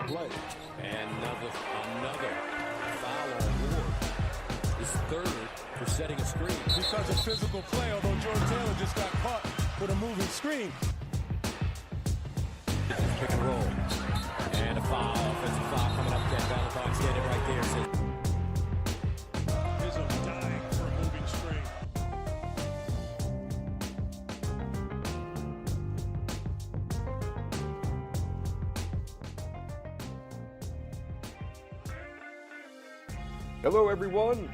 play. And another foul on board. His third for setting a screen. Because of physical play, although Jordan Taylor just got caught with a moving screen. Pick and roll. And a foul. Offensive foul coming up. Ken Valentine standing right there. Izzo dying for a moving screen. Hello, everyone.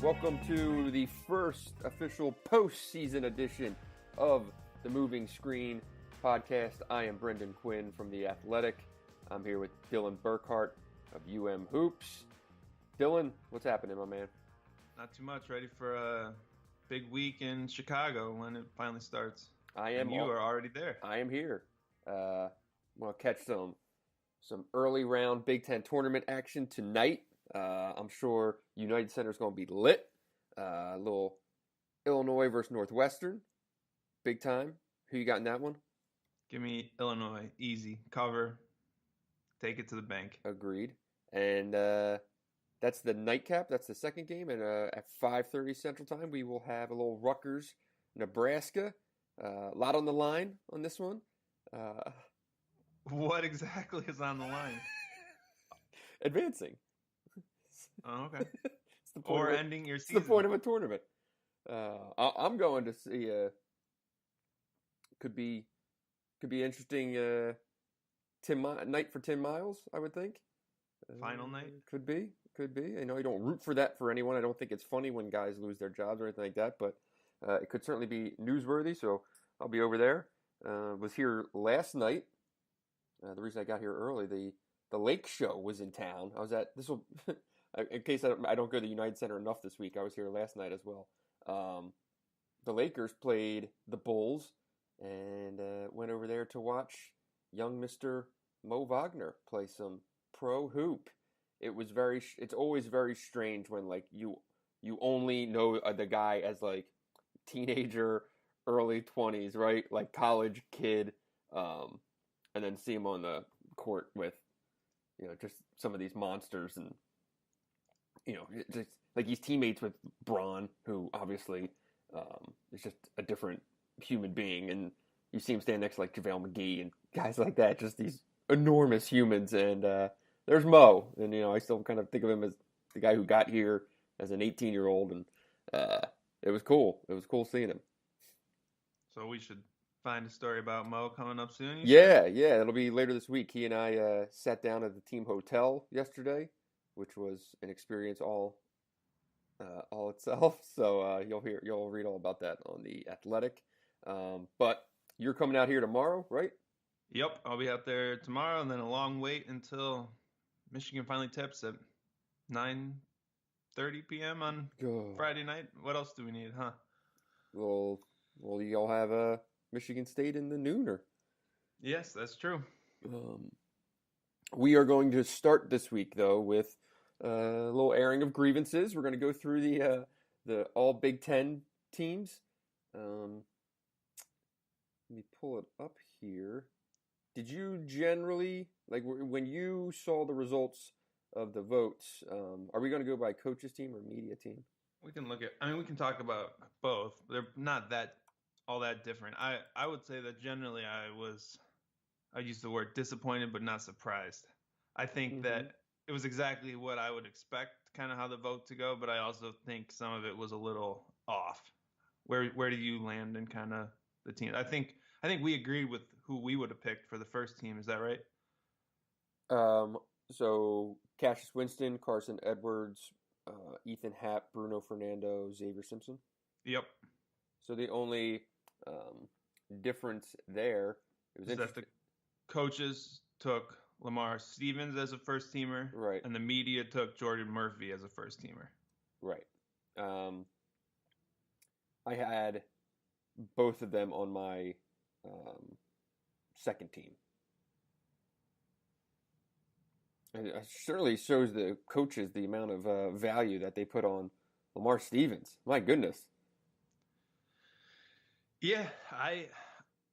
Welcome to the first official postseason edition of the Moving Screen podcast. I am Brendan Quinn from The Athletic. I'm here with Dylan Burkhart of Hoops. Dylan, what's happening, my man? Not too much. Ready for a big week in Chicago when it finally starts. And you are already there. I am here. Want to catch some early round Big Ten tournament action tonight. I'm sure United Center is going to be lit. A little Illinois versus Northwestern. Big time. Who you got in that one? Give me Illinois. Easy. Cover. Take it to the bank. Agreed. And that's the nightcap. That's the second game. And at 5:30 Central Time, we will have a little Rutgers, Nebraska. A lot on the line on this one. What exactly is on the line? Advancing. Oh, okay. It's the point or of ending your season. It's the point of a tournament. I'm going to see. Could be interesting. Night for 10 miles, I would think. Final night. Could be. I know you don't root for that for anyone. I don't think it's funny when guys lose their jobs or anything like that, but it could certainly be newsworthy. So I'll be over there. Was here last night. The reason I got here early, the Lake Show was in town. I was at this will. In case I don't go to the United Center enough this week, I was here last night as well. The Lakers played the Bulls and went over there to watch young Mr. Mo Wagner play some pro hoop. It's always very strange when like you only know the guy as like teenager, early 20s, right? Like college kid, and then see him on the court with, just some of these monsters and. Just like he's teammates with Braun, who obviously is just a different human being, and you see him stand next to like JaVale McGee and guys like that, just these enormous humans. And there's Mo, and I still kind of think of him as the guy who got here as an 18-year-old, and it was cool. It was cool seeing him. So we should find a story about Mo coming up soon. Yeah, it'll be later this week. He and I sat down at the team hotel yesterday, which was an experience all itself. So you'll read all about that on The Athletic. But you're coming out here tomorrow, right? Yep, I'll be out there tomorrow, and then a long wait until Michigan finally tips at 9:30 p.m. on Friday night. What else do we need, huh? Well, y'all have Michigan State in the nooner. Yes, that's true. We are going to start this week though with a little airing of grievances. We're going to go through the all Big Ten teams. Let me pull it up here. Did you generally, like when you saw the results of the votes, are we going to go by coach's team or media team? We can we can talk about both. They're not all that different. I would say that generally I use the word disappointed but not surprised. I think that it was exactly what I would expect, kind of how the vote to go, but I also think some of it was a little off. Where do you land in kind of the team? I think we agreed with who we would have picked for the first team. Is that right? So Cassius Winston, Carson Edwards, Ethan Happ, Bruno Fernando, Xavier Simpson. Yep. So the only difference there is that the coaches took Lamar Stevens as a first teamer, right? And the media took Jordan Murphy as a first teamer, right? I had both of them on my second team, and it certainly shows the coaches the amount of value that they put on Lamar Stevens. My goodness. Yeah,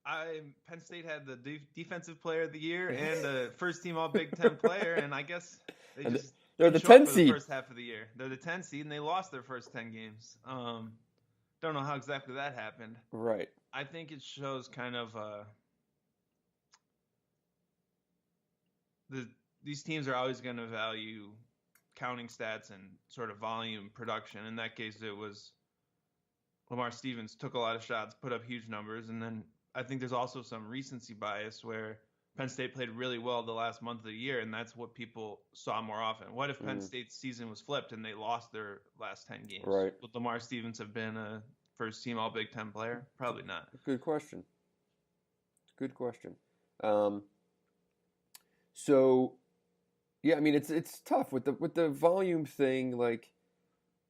Penn State had the defensive player of the year and a first team All Big Ten player, and I guess they And just they're the didn't show up 10 for seed. the first half of the year. They're the 10 seed, and they lost their first 10 games. Don't know how exactly that happened. Right. I think it shows kind of these teams are always going to value counting stats and sort of volume production. In that case, it was Lamar Stevens took a lot of shots, put up huge numbers, and then I think there's also some recency bias where Penn State played really well the last month of the year, and that's what people saw more often. What if Penn State's season was flipped and they lost their last 10 games? Right. Would Lamar Stevens have been a first-team All-Big Ten player? Probably not. Good question. Good question. So, yeah, I mean it's tough with the volume thing, like,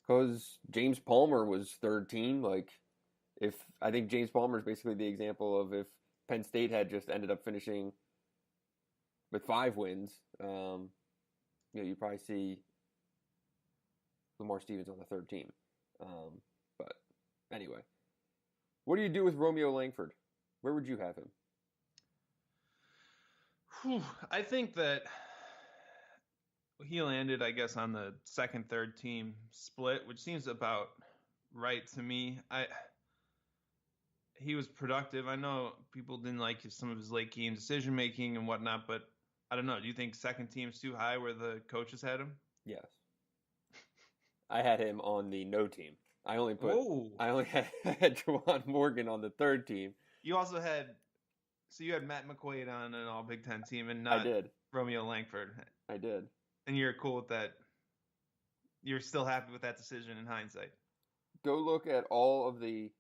because James Palmer was third team. Like, if I think James Palmer is basically the example of if Penn State had just ended up finishing with 5 wins, you probably see Lamar Stevens on the third team. But anyway, what do you do with Romeo Langford? Where would you have him? I think that he landed, I guess, on the second, third team split, which seems about right to me. He was productive. I know people didn't like some of his late game decision making and whatnot, but I don't know. Do you think second team's too high where the coaches had him? Yes. I had him on the no team. I only had Juwan Morgan on the third team. You also had you had Matt McQuaid on an All Big Ten team and not I did. Romeo Langford. I did. And you're cool with that. You're still happy with that decision in hindsight. Go look at all of the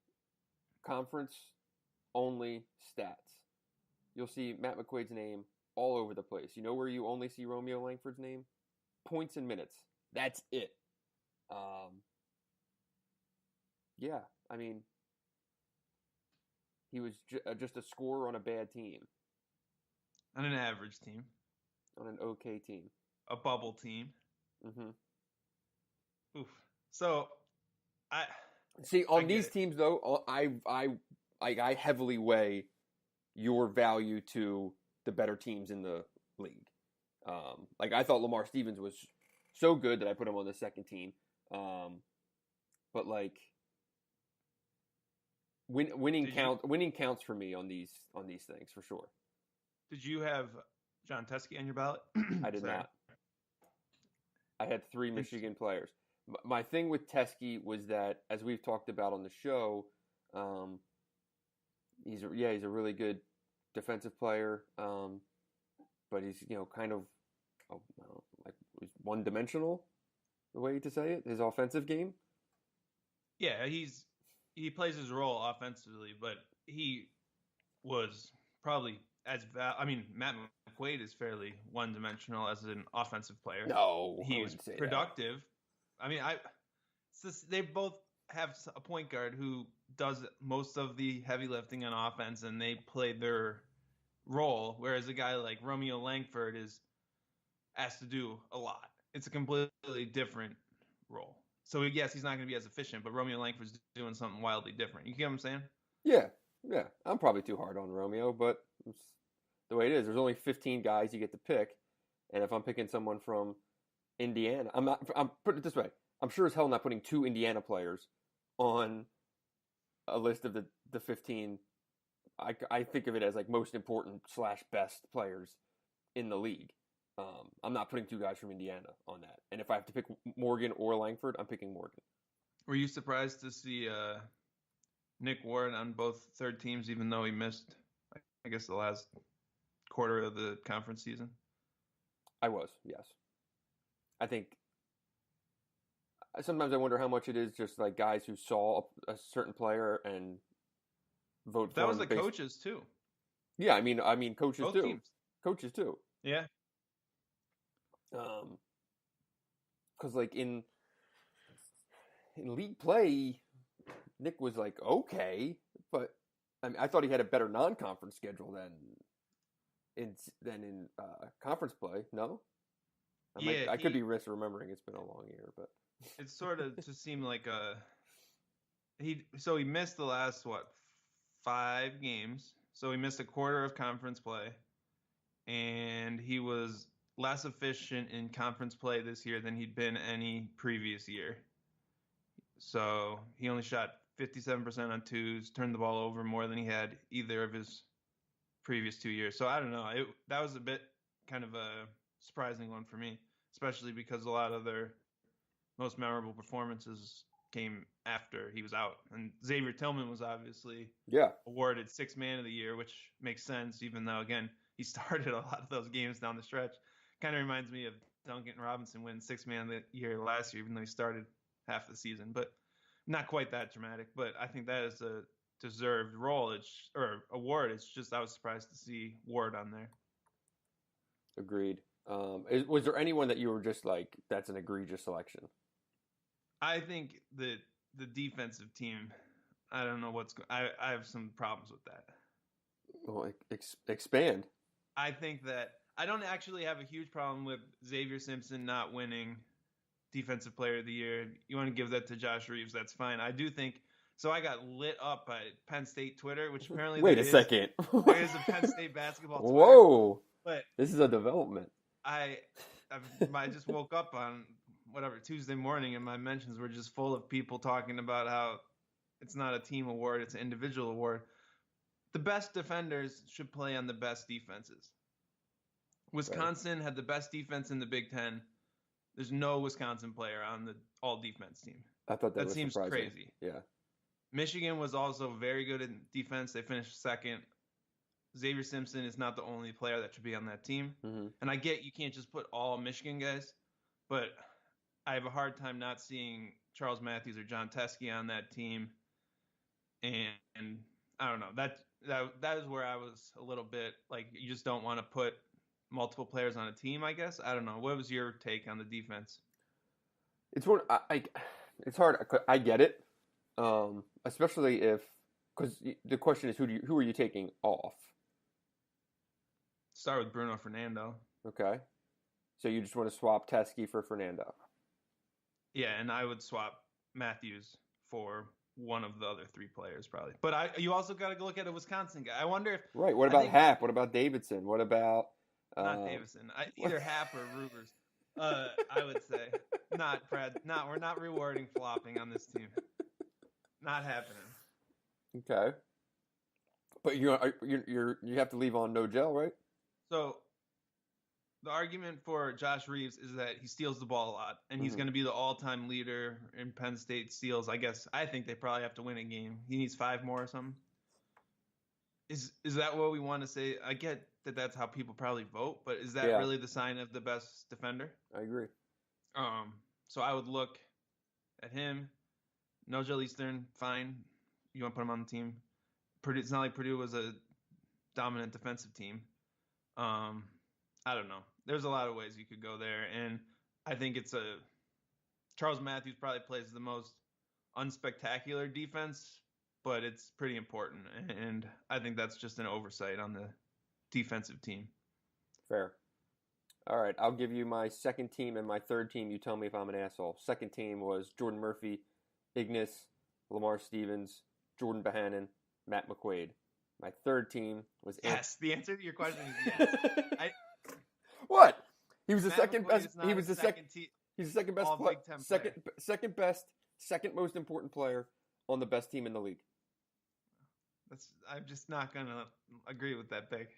conference-only stats. You'll see Matt McQuaid's name all over the place. You know where you only see Romeo Langford's name? Points and minutes. That's it. Yeah, I mean, he was just a scorer on a bad team. On an average team. On an okay team. A bubble team. Mm-hmm. Oof. So, these teams though, I heavily weigh your value to the better teams in the league. I thought Lamar Stevens was so good that I put him on the second team. But like winning counts for me on these things for sure. Did you have John Teskey on your ballot? I did not. I had 3 Michigan players. My thing with Teskey was that, as we've talked about on the show, he's a really good defensive player, but he's kind of like one-dimensional, the way to say it, his offensive game. Yeah, he plays his role offensively, but he was probably Matt McQuaid is fairly one-dimensional as an offensive player. No, he was productive. They both have a point guard who does most of the heavy lifting on offense, and they play their role, whereas a guy like Romeo Langford is asked to do a lot. It's a completely different role. So, yes, he's not going to be as efficient, but Romeo Langford's doing something wildly different. You get what I'm saying? Yeah. I'm probably too hard on Romeo, but it's the way it is. There's only 15 guys you get to pick, and if I'm picking someone from Indiana, I'm putting it this way. I'm sure as hell not putting 2 Indiana players on a list of the 15. I think of it as like most important / best players in the league. I'm not putting 2 guys from Indiana on that. And if I have to pick Morgan or Langford, I'm picking Morgan. Were you surprised to see Nick Ward on both third teams, even though he missed, I guess, the last quarter of the conference season? I was, yes. I think sometimes I wonder how much it is just like guys who saw a certain player and vote for him. That was the coaches too. Yeah, I mean coaches both too. Teams. Coaches too. Yeah. Because like in league play, Nick was like okay, but I thought he had a better non-conference schedule than in conference play. No, I could be misremembering. It's been a long year, but it sort of just seemed like he missed the last 5 games, So he missed a quarter of conference play, and he was less efficient in conference play this year than he'd been any previous year. So he only shot 57% on twos, turned the ball over more than he had either of his previous 2 years. So I don't know. That was a bit kind of a surprising one for me, especially because a lot of their most memorable performances came after he was out. And Xavier Tillman was obviously awarded Sixth Man of the Year, which makes sense, even though, again, he started a lot of those games down the stretch. Kind of reminds me of Duncan Robinson winning Sixth Man of the Year last year, even though he started half the season. But not quite that dramatic. But I think that is a deserved award. It's just I was surprised to see Ward on there. Agreed. Was there anyone that you were just like, that's an egregious selection? I think that the defensive team, I don't know I have some problems with that. Well, expand. I think that I don't actually have a huge problem with Xavier Simpson not winning Defensive Player of the Year. You want to give that to Josh Reeves, that's fine. I do think so. I got lit up by Penn State Twitter, which apparently Wait a second. There is a Penn State basketball Twitter. Whoa! But this is a development. I just woke up on Tuesday morning, and my mentions were just full of people talking about how it's not a team award, it's an individual award. The best defenders should play on the best defenses. Wisconsin had the best defense in the Big Ten. There's no Wisconsin player on the all-defense team. I thought that was seems surprising. Crazy. Yeah. Michigan was also very good in defense. They finished second. Xavier Simpson is not the only player that should be on that team. Mm-hmm. And I get you can't just put all Michigan guys, but I have a hard time not seeing Charles Matthews or John Teskey on that team. And I don't know. That is where I was a little bit like, you just don't want to put multiple players on a team, I guess. I don't know. What was your take on the defense? It's it's hard. I get it, especially because the question is who are you taking off? Start with Bruno Fernando. Okay, so you just want to swap Teskey for Fernando? Yeah, and I would swap Matthews for one of the other three players probably. But you also got to look at a Wisconsin guy. I wonder if What about Happ? What about Davidson? What about not Davidson? Either Happ or Rubers. I would say not Fred. We're not rewarding flopping on this team. Not happening. Okay, but you have to leave on no gel, right? So the argument for Josh Reeves is that he steals the ball a lot, and he's going to be the all-time leader in Penn State steals. I think they probably have to win a game. He needs 5 more or something. Is that what we want to say? I get that that's how people probably vote, but is that really the sign of the best defender? I agree. So I would look at him. Nigel Eastern, fine. You want to put him on the team? Purdue, it's not like Purdue was a dominant defensive team. I don't know. There's a lot of ways you could go there, and I think Charles Matthews probably plays the most unspectacular defense, but it's pretty important, and I think that's just an oversight on the defensive team. Fair. All right, I'll give you my second team and my third team. You tell me if I'm an asshole. Second team was Jordan Murphy, Ignis, Lamar Stevens, Jordan Bohannon, Matt McQuaid. My third team was yes. The answer to your question is yes. What? He was the Matt second McQuaid best. He was the second. He's the second best player. Second best, second most important player on the best team in the league. I'm just not gonna agree with that pick.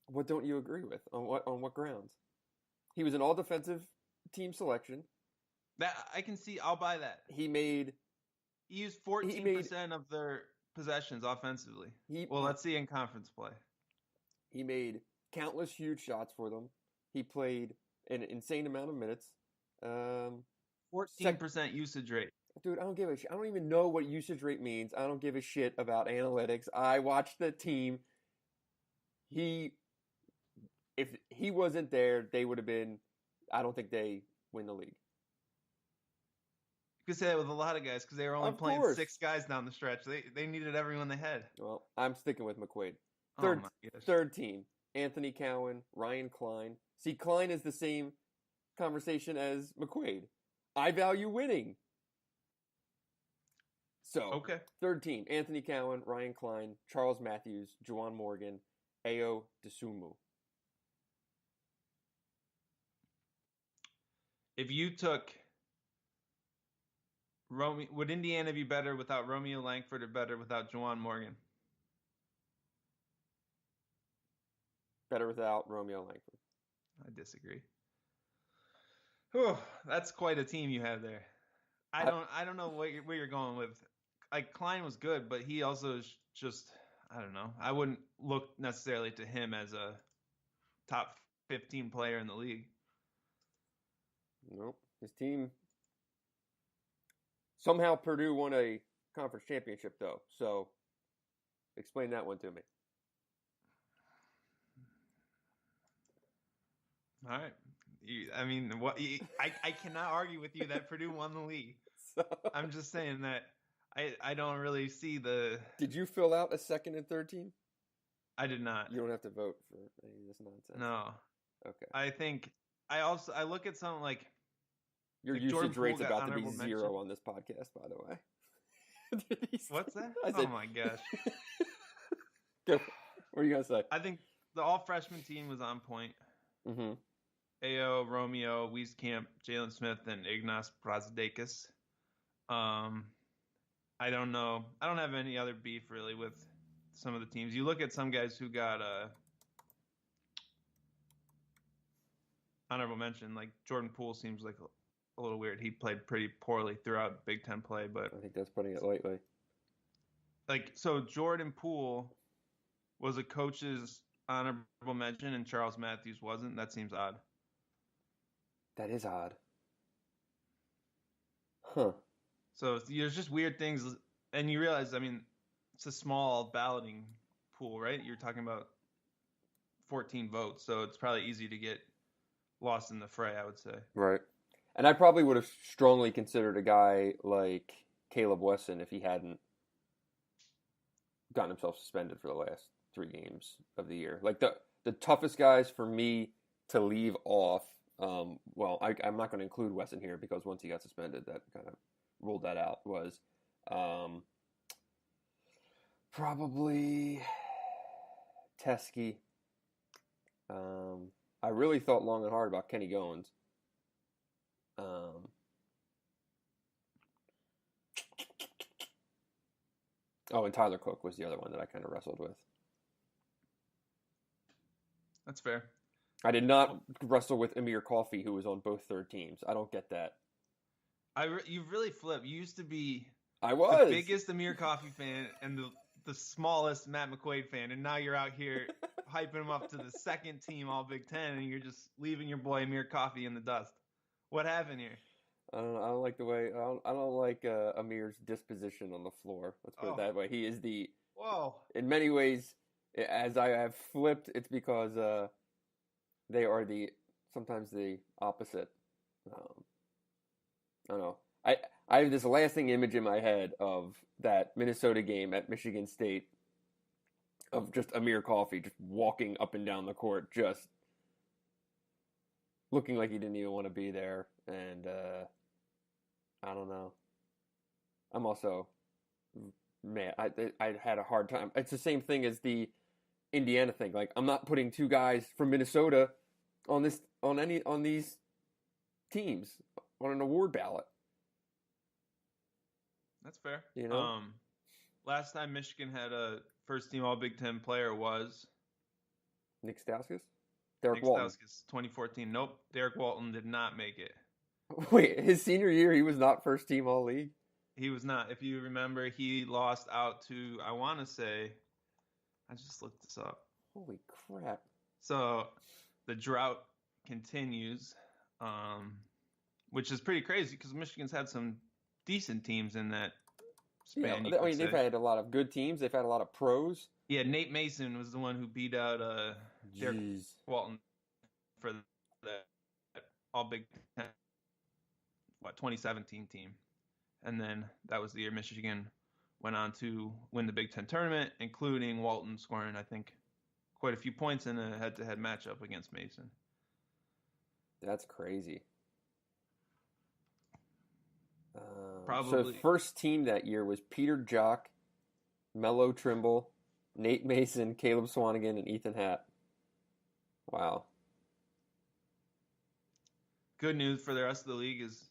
What don't you agree with? On what grounds? He was an all defensive team selection. That I can see. I'll buy that. He used 14% of their possessions offensively. Let's see in conference play. He made countless huge shots for them. He played an insane amount of minutes. 14% usage rate. Dude, I don't give a shit. I don't even know what usage rate means. I don't give a shit about analytics. I watched the team. If he wasn't there, they would have been. I don't think they win the league. You could say that with a lot of guys because they were only playing 6 guys down the stretch. They needed everyone they had. Well, I'm sticking with McQuaid. Third team: Anthony Cowan, Ryan Klein. See, Klein is the same conversation as McQuaid. I value winning. So, Okay. third team, Anthony Cowan, Ryan Klein, Charles Matthews, Juwan Morgan, Ayo Desumu. If you took Romeo, would Indiana be better without Romeo Langford or better without Juwan Morgan? Better without Romeo Langford. I disagree. Whew, that's quite a team you have there. I don't know where you're going with. Like Klein was good, but he also is just, I don't know. I wouldn't look necessarily to him as a top 15 player in the league. Nope. His team. Somehow Purdue won a conference championship, though. So, explain that one to me. All right. I cannot argue with you that Purdue won the league. So, I'm just saying that I don't really see the. did you fill out a second and third team? I did not. You don't have to vote for any of this nonsense. No. Okay. I think I look at something like Your Jordan usage rate's Poole got about to be honorable zero mention. on this podcast, by the way. What's that? I said, Oh my gosh. Go. What are you gonna say? I think the all freshman team was on point. Mm-hmm. Ayo, Romeo, Wieskamp, Jalen Smith, and Ignas Brazdeikis. I don't know. I don't have any other beef really with some of the teams. You look at some guys who got honorable mention, like Jordan Poole seems like a little weird. He played pretty poorly throughout Big Ten play, but I think that's putting it lightly. so Jordan Poole was a coach's honorable mention and Charles Matthews wasn't. That seems odd. That is odd. Huh. So there's just weird things, and you realize, I mean, it's a small balloting pool, right? You're talking about 14 votes, so it's probably easy to get lost in the fray, I would say. Right. And I probably would have strongly considered a guy like Caleb Wesson if he hadn't gotten himself suspended for the last 3 games of the year. Like the toughest guys for me to leave off, I'm not going to include Wesson here because once he got suspended, that kind of ruled that out, was probably Teskey. I really thought long and hard about Kenny Goins. And Tyler Cook was the other one that I kind of wrestled with. That's fair. I did not wrestle with Amir Coffey, who was on both third teams. I don't get that. You've really flipped. You used to be the biggest Amir Coffey fan and the smallest Matt McQuaid fan, and now you're out here hyping him up to the second team All Big Ten, and you're just leaving your boy Amir Coffey in the dust. What happened here? I don't like the way. I don't like Amir's disposition on the floor. Let's put it that way. He is in many ways, as I have flipped, it's because they are sometimes the opposite. I don't know. I have this lasting image in my head of that Minnesota game at Michigan State of just Amir Coffey just walking up and down the court, just looking like he didn't even want to be there. And I don't know. I'm also, man, I had a hard time. It's the same thing as the Indiana thing. Like, I'm not putting 2 guys from Minnesota on these teams on an award ballot. That's fair. You know? Last time Michigan had a first team All Big Ten player was Nick Stauskas? Derek Walton. 2014. Nope. Derek Walton did not make it. Wait, his senior year, he was not first team All League? He was not. If you remember, he lost out to, I want to say, I just looked this up. Holy crap. So the drought continues, which is pretty crazy because Michigan's had some decent teams in that span. Yeah, I mean, they've had a lot of good teams. They've had a lot of pros. Yeah, Nate Mason was the one who beat out Derek Walton for that All Big Ten, 2017 team. And then that was the year Michigan went on to win the Big Ten tournament, including Walton scoring, I think, quite a few points in a head-to-head matchup against Mason. That's crazy. Probably. So first team that year was Peter Jock, Mello Trimble, Nate Mason, Caleb Swanigan, and Ethan Happ. Wow. Good news for the rest of the league is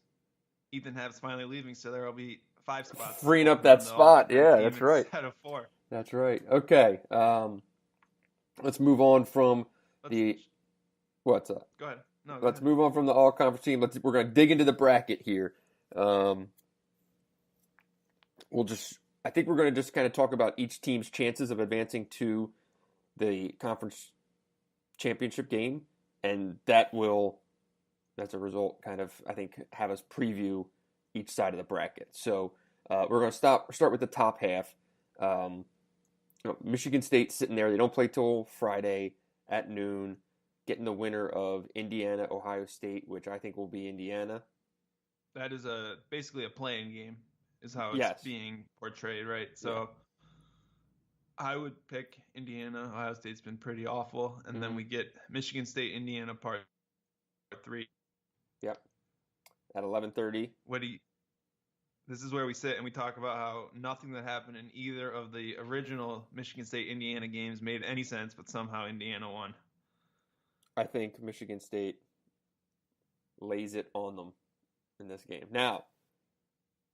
Ethan Happ's finally leaving, so there will be 5 spots. Freeing up that spot. Yeah, that's right. Instead of 4. That's right. Okay. Let's move on from What's up? Go ahead. No, Let's move on from the all-conference team. We're going to dig into the bracket here. I think we're going to just kind of talk about each team's chances of advancing to the conference championship game, and that will, as a result, kind of, I think, have us preview each side of the bracket. So we're going to start with the top half. Michigan State sitting there. They don't play till Friday at noon, getting the winner of Indiana, Ohio State, which I think will be Indiana. That is basically a playing game, is how it's being portrayed, right? So I would pick Indiana. Ohio State's been pretty awful. And then we get Michigan State, Indiana, part 3. Yep. At 11:30. This is where we sit and we talk about how nothing that happened in either of the original Michigan State-Indiana games made any sense, but somehow Indiana won. I think Michigan State lays it on them in this game. Now,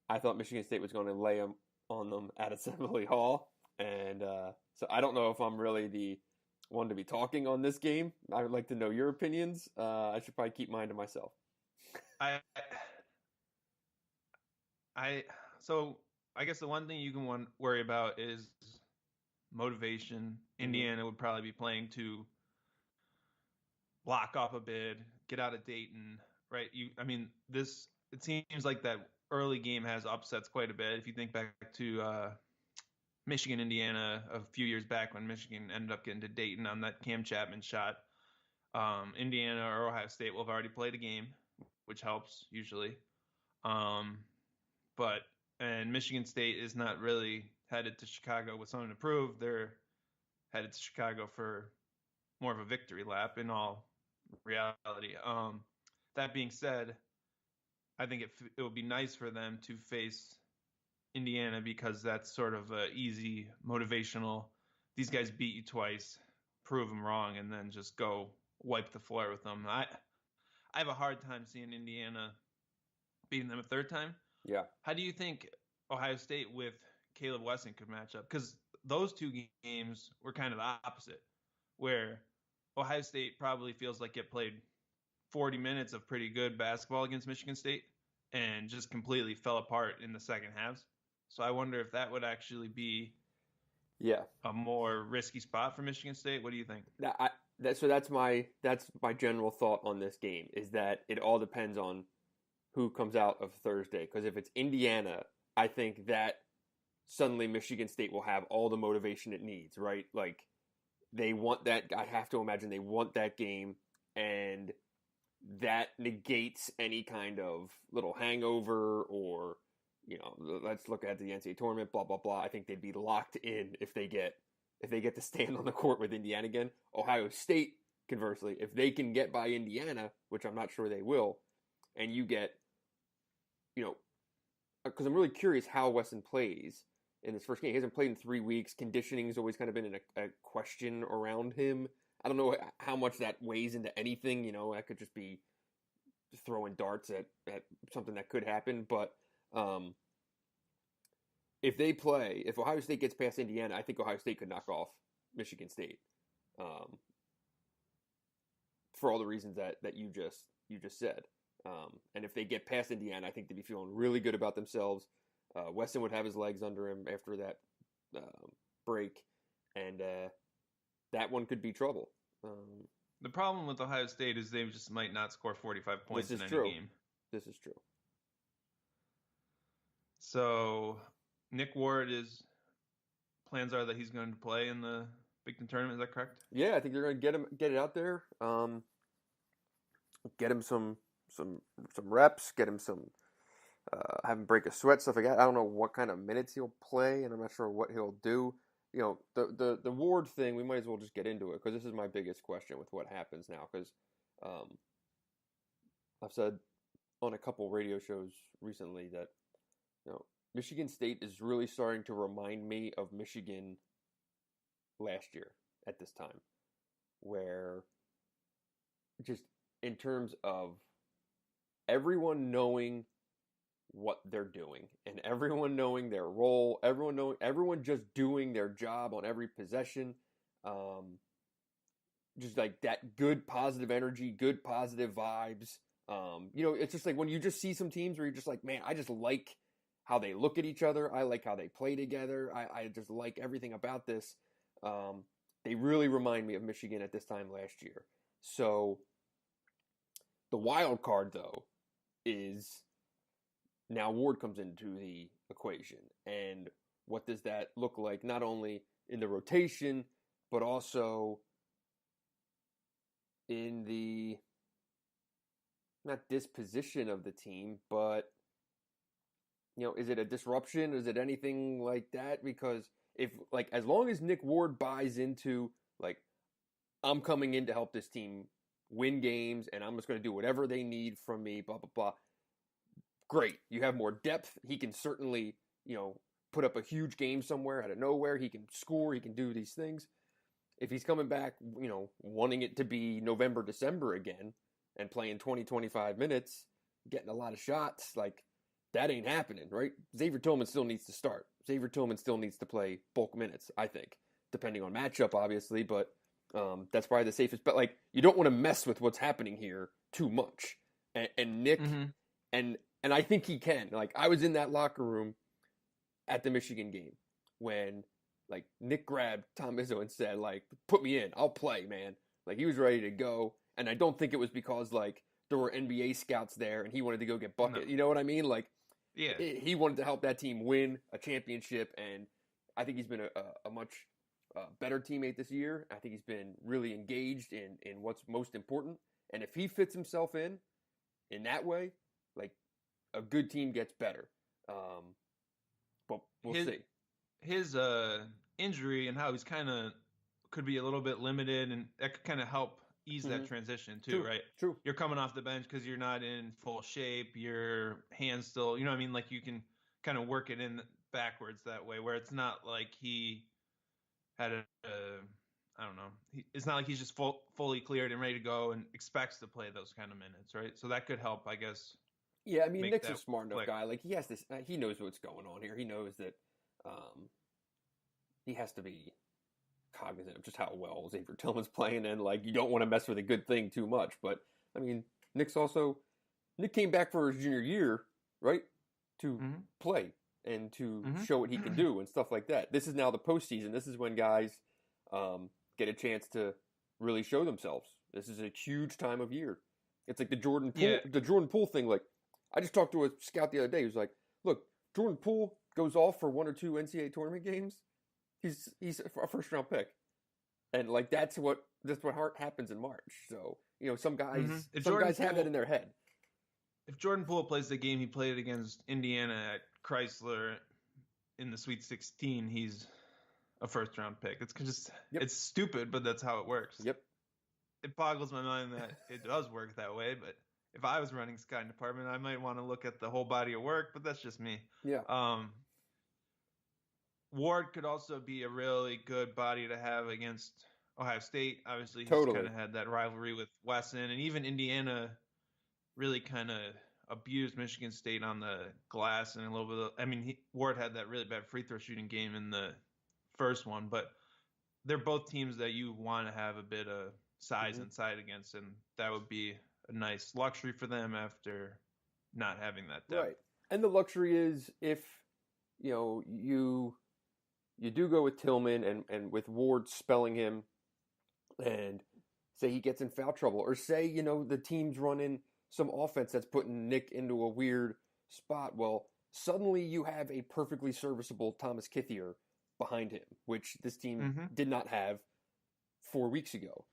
I thought Michigan State was going to lay them on them at Assembly Hall, and so I don't know if I'm really the one to be talking on this game. I would like to know your opinions. I should probably keep mine to myself. So I guess the one thing you can worry about is motivation. Indiana would probably be playing to block off a bid, get out of Dayton, right? It seems like that early game has upsets quite a bit. If you think back to Michigan, Indiana a few years back when Michigan ended up getting to Dayton on that Cam Chapman shot, Indiana or Ohio State will have already played a game, which helps usually. And Michigan State is not really headed to Chicago with something to prove. They're headed to Chicago for more of a victory lap in all reality. That being said, I think it would be nice for them to face Indiana because that's sort of a easy motivational. These guys beat you twice, prove them wrong, and then just go wipe the floor with them. I have a hard time seeing Indiana beating them a third time. Yeah. How do you think Ohio State with Caleb Wesson could match up? Because those two games were kind of the opposite, where Ohio State probably feels like it played 40 minutes of pretty good basketball against Michigan State and just completely fell apart in the second halves. So I wonder if that would actually be a more risky spot for Michigan State. What do you think? That's my general thought on this game, is that it all depends on who comes out of Thursday. Because if it's Indiana, I think that suddenly Michigan State will have all the motivation it needs, right? Like, they want that. I have to imagine they want that game, and that negates any kind of little hangover or, let's look at the NCAA tournament, blah, blah, blah. I think they'd be locked in if they get to stand on the court with Indiana again. Ohio State, conversely, if they can get by Indiana, which I'm not sure they will, and you get, because I'm really curious how Wesson plays in this first game. He hasn't played in 3 weeks. Conditioning has always kind of been a question around him. I don't know how much that weighs into anything. That could just be throwing darts at something that could happen. But if Ohio State gets past Indiana, I think Ohio State could knock off Michigan State for all the reasons that you just said. And if they get past Indiana, I think they'd be feeling really good about themselves. Weston would have his legs under him after that break, and that one could be trouble. The problem with Ohio State is they just might not score 45 points in any game. This is true. So Nick Ward plans are that he's going to play in the Big Ten tournament. Is that correct? Yeah, I think they're going to get it out there. Get him some reps. Get him some. Have him break a sweat, stuff like that. I don't know what kind of minutes he'll play, and I'm not sure what he'll do. The Ward thing, we might as well just get into it, because this is my biggest question with what happens now. Because I've said on a couple radio shows recently that Michigan State is really starting to remind me of Michigan last year at this time, where just in terms of everyone knowing what they're doing and everyone knowing their role, everyone just doing their job on every possession, just like that good positive energy, good positive vibes. It's just like when you just see some teams where you're just like, man, I just like how they look at each other. I like how they play together. I just like everything about this. They really remind me of Michigan at this time last year. So the wild card, though, is now Ward comes into the equation. And what does that look like, not only in the rotation, but also in the, not disposition of the team, but, is it a disruption? Is it anything like that? Because as long as Nick Ward buys into, I'm coming in to help this team win games and I'm just going to do whatever they need from me, blah, blah, blah. Great. You have more depth. He can certainly, put up a huge game somewhere out of nowhere. He can score. He can do these things. If he's coming back, wanting it to be November, December again and playing 20, 25 minutes, getting a lot of shots, that ain't happening, right? Xavier Tillman still needs to start. Xavier Tillman still needs to play bulk minutes, I think, depending on matchup, obviously, but that's probably the safest bet. You don't want to mess with what's happening here too much. And Nick, and I think he can. I was in that locker room at the Michigan game when, Nick grabbed Tom Izzo and said, put me in. I'll play, man. He was ready to go. And I don't think it was because, there were NBA scouts there and he wanted to go get bucket. No. You know what I mean? Yeah. He wanted to help that team win a championship, and I think he's been a much better teammate this year. I think he's been really engaged in what's most important. And if he fits himself in that way, a good team gets better. But we'll see. His injury and how he's kind of could be a little bit limited, and that could kind of help ease that transition too, True. right? True. You're coming off the bench because you're not in full shape. Your hands still, you know what I mean? You can kind of work it in backwards that way, where it's not like he had I don't know. It's not like he's just fully cleared and ready to go and expects to play those kind of minutes, right? So that could help, I guess. Yeah, I mean, Nick's a smart enough guy. He has this. He knows what's going on here. He knows that he has to be cognizant of just how well Xavier Tillman's playing, and you don't want to mess with a good thing too much. But I mean, Nick came back for his junior year, right, to play and to show what he can do and stuff like that. This is now the postseason. This is when guys get a chance to really show themselves. This is a huge time of year. It's like the Jordan Poole thing. I just talked to a scout the other day who's like, look, Jordan Poole goes off for 1 or 2 NCAA tournament games. He's a first round pick. And that's what happens in March. So, some guys have that in their head. If Jordan Poole plays the game he played against Indiana at Chrysler in the Sweet 16, he's a first round pick. It's just It's stupid, but that's how it works. Yep. It boggles my mind that it does work that way, but if I was running scouting department, I might want to look at the whole body of work, but that's just me. Yeah. Ward could also be a really good body to have against Ohio State. Obviously, he's totally kind of had that rivalry with Wesson, and even Indiana really kind of abused Michigan State on the glass and a little bit. Ward had that really bad free throw shooting game in the first one, but they're both teams that you want to have a bit of size inside against, and that would be a nice luxury for them after not having that depth. Right. And the luxury is if you do go with Tillman and with Ward spelling him, and say he gets in foul trouble, or say the team's running some offense that's putting Nick into a weird spot. Well, suddenly you have a perfectly serviceable Thomas Kithier behind him, which this team did not have 4 weeks ago.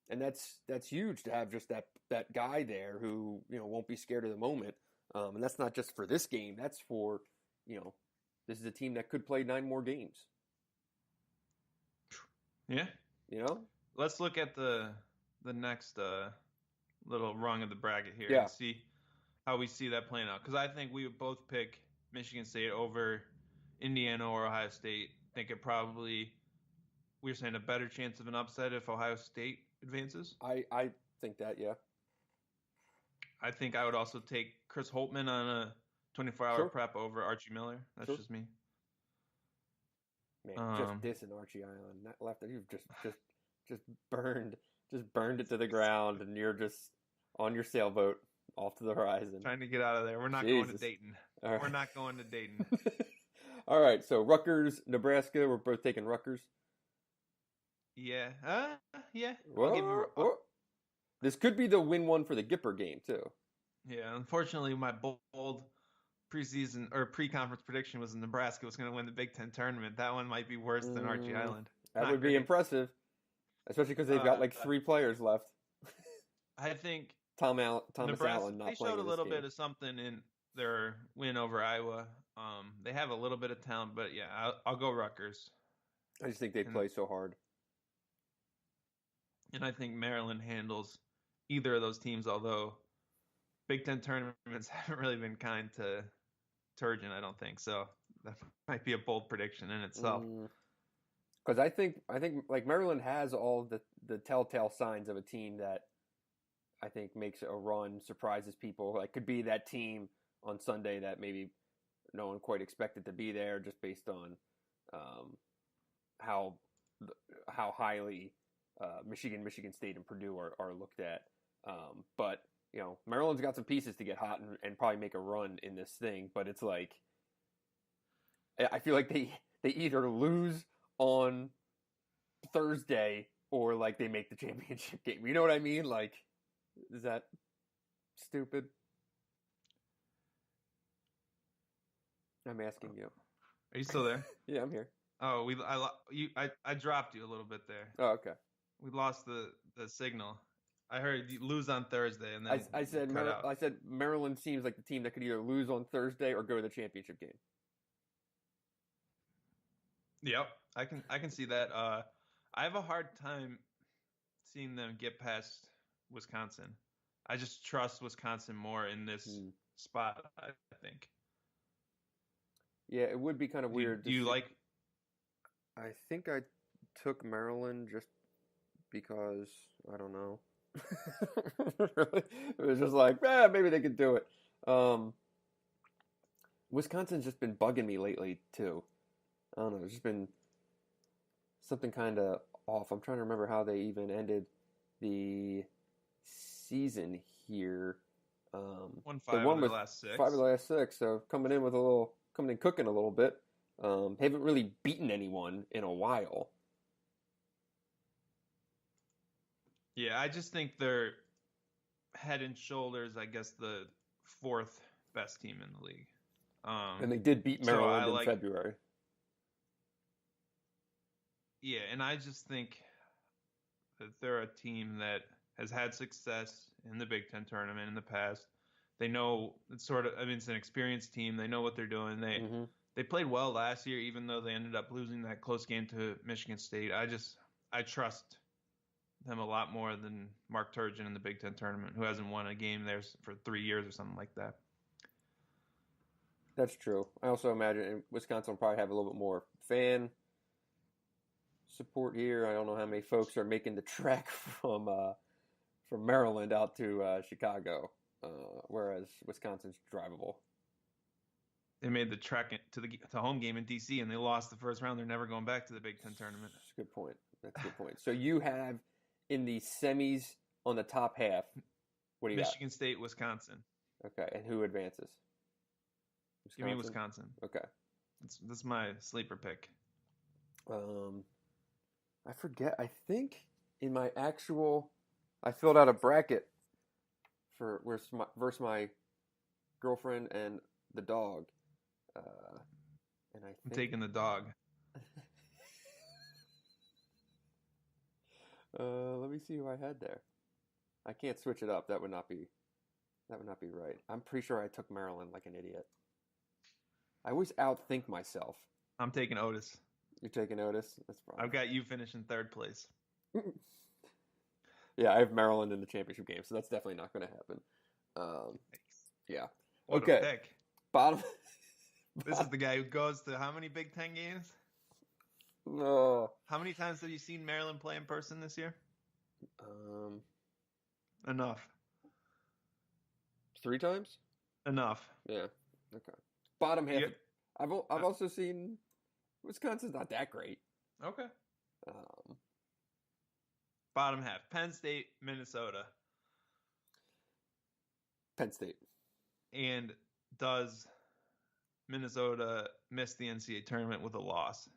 And that's huge to have just that guy there who won't be scared of the moment. And that's not just for this game. That's for this is a team that could play 9 more games. Yeah. Let's look at the next little rung of the bracket here and see. how we see that playing out. Because I think we would both pick Michigan State over Indiana or Ohio State. I think it probably, we were saying, a better chance of an upset if Ohio State advances. I think that, yeah. I think I would also take Chris Holtman on a 24-hour prep over Archie Miller. That's just me. Man, just dissing Archie Island. That left it. You've just burned it to the ground, and you're just on your sailboat off to the horizon. Trying to get out of there. We're not going to Dayton. Right. We're not going to Dayton. All right, so Rutgers, Nebraska. We're both taking Rutgers. Yeah. Yeah. This could be the win one for the Gipper game, too. Yeah, unfortunately, my bold preseason or pre-conference prediction was Nebraska was going to win the Big Ten tournament. That one might be worse than Archie Island. That would be impressive, especially because they've got like 3 players left. I think Thomas Allen not Nebraska, playing. They showed a little bit of something in their win over Iowa. They have a little bit of talent, but yeah, I'll go Rutgers. I just think they play so hard. And I think Maryland handles either of those teams, although Big Ten tournaments haven't really been kind to Turgeon, I don't think. So that might be a bold prediction in itself. Because I think like Maryland has all the telltale signs of a team that I think makes a run, surprises people. Like could be that team on Sunday that maybe no one quite expected to be there, just based on how highly Michigan State, and Purdue are looked at. But you know, Maryland's got some pieces to get hot and probably make a run in this thing. But it's like I feel like they either lose on Thursday or like they make the championship game. You know what I mean? Like, is that stupid? I'm asking you. Are you still there? Yeah, I'm here. Oh, I dropped you a little bit there. Oh, okay. We lost the signal. I heard you lose on Thursday, and then I said Maryland seems like the team that could either lose on Thursday or go to the championship game. Yep, I can see that. I have a hard time seeing them get past Wisconsin. I just trust Wisconsin more in this spot, I think. Yeah, it would be kind of weird. Do you like? I think I took Maryland just because I don't know. It was just like, maybe they could do it. Wisconsin's just been bugging me lately too. I don't know. It's just been something kind of off. I'm trying to remember how they even ended the season here. Won 5 of the last 6. 5 of the last 6. So coming in cooking a little bit. Haven't really beaten anyone in a while. Yeah, I just think they're head and shoulders, I guess, the 4th best team in the league. And they did beat Maryland in February. Yeah, and I just think that they're a team that has had success in the Big Ten tournament in the past. They know it's it's an experienced team. They know what they're doing. They played well last year, even though they ended up losing that close game to Michigan State. I trust them a lot more than Mark Turgeon in the Big Ten tournament, who hasn't won a game there for 3 years or something like that. That's true. I also imagine Wisconsin will probably have a little bit more fan support here. I don't know how many folks are making the trek from Maryland out to Chicago, whereas Wisconsin's drivable. They made the trek to the home game in D.C. and they lost the first round. They're never going back to the Big Ten tournament. That's a good point. So you have in the semis on the top half, what do you Michigan State, Wisconsin. Okay, and who advances? Give me Wisconsin. Okay. That's my sleeper pick. I forget. I think in my I filled out a bracket for versus my girlfriend and the dog. And I'm taking the dog. Let me see who I had there. I can't switch it up. That would not be right. I'm pretty sure I took Maryland like an idiot. I always outthink myself. I'm taking Otis. You're taking Otis? That's probably. I've got you finishing 3rd place. Yeah, I have Maryland in the championship game, so that's definitely not going to happen. Yeah. What Okay. a pick. Bottom. This is the guy who goes to how many Big Ten games? No. How many times have you seen Maryland play in person this year? Enough. 3 times? Enough. Yeah. Okay. Bottom half. Yeah. I've also seen Wisconsin's not that great. Okay. Um, Bottom half. Penn State, Minnesota. Penn State. And does Minnesota miss the NCAA tournament with a loss?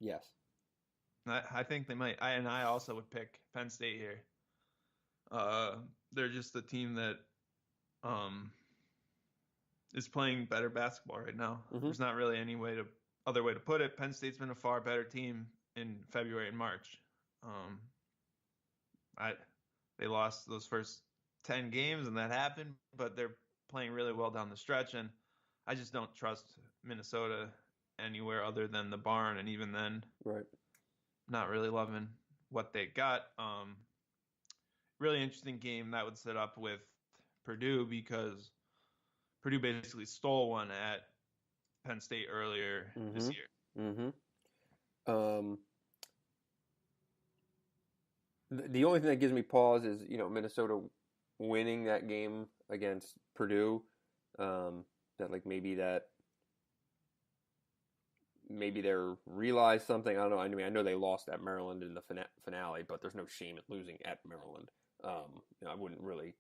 Yes. I think they might. I also would pick Penn State here. They're just a team that is playing better basketball right now. Mhm. There's not really any other way to put it. Penn State's been a far better team in February and March. They lost those first 10 games, and that happened, but they're playing really well down the stretch, and I just don't trust Minnesota anywhere other than the barn, and even then, Right. not really loving what they got. Really interesting game that would set up with Purdue, because Purdue basically stole one at Penn State earlier this year. Mm-hmm. The only thing that gives me pause is, Minnesota winning that game against Purdue. That maybe they're realized something. I don't know. I mean, I know they lost at Maryland in the finale, but there's no shame in losing at Maryland. I wouldn't really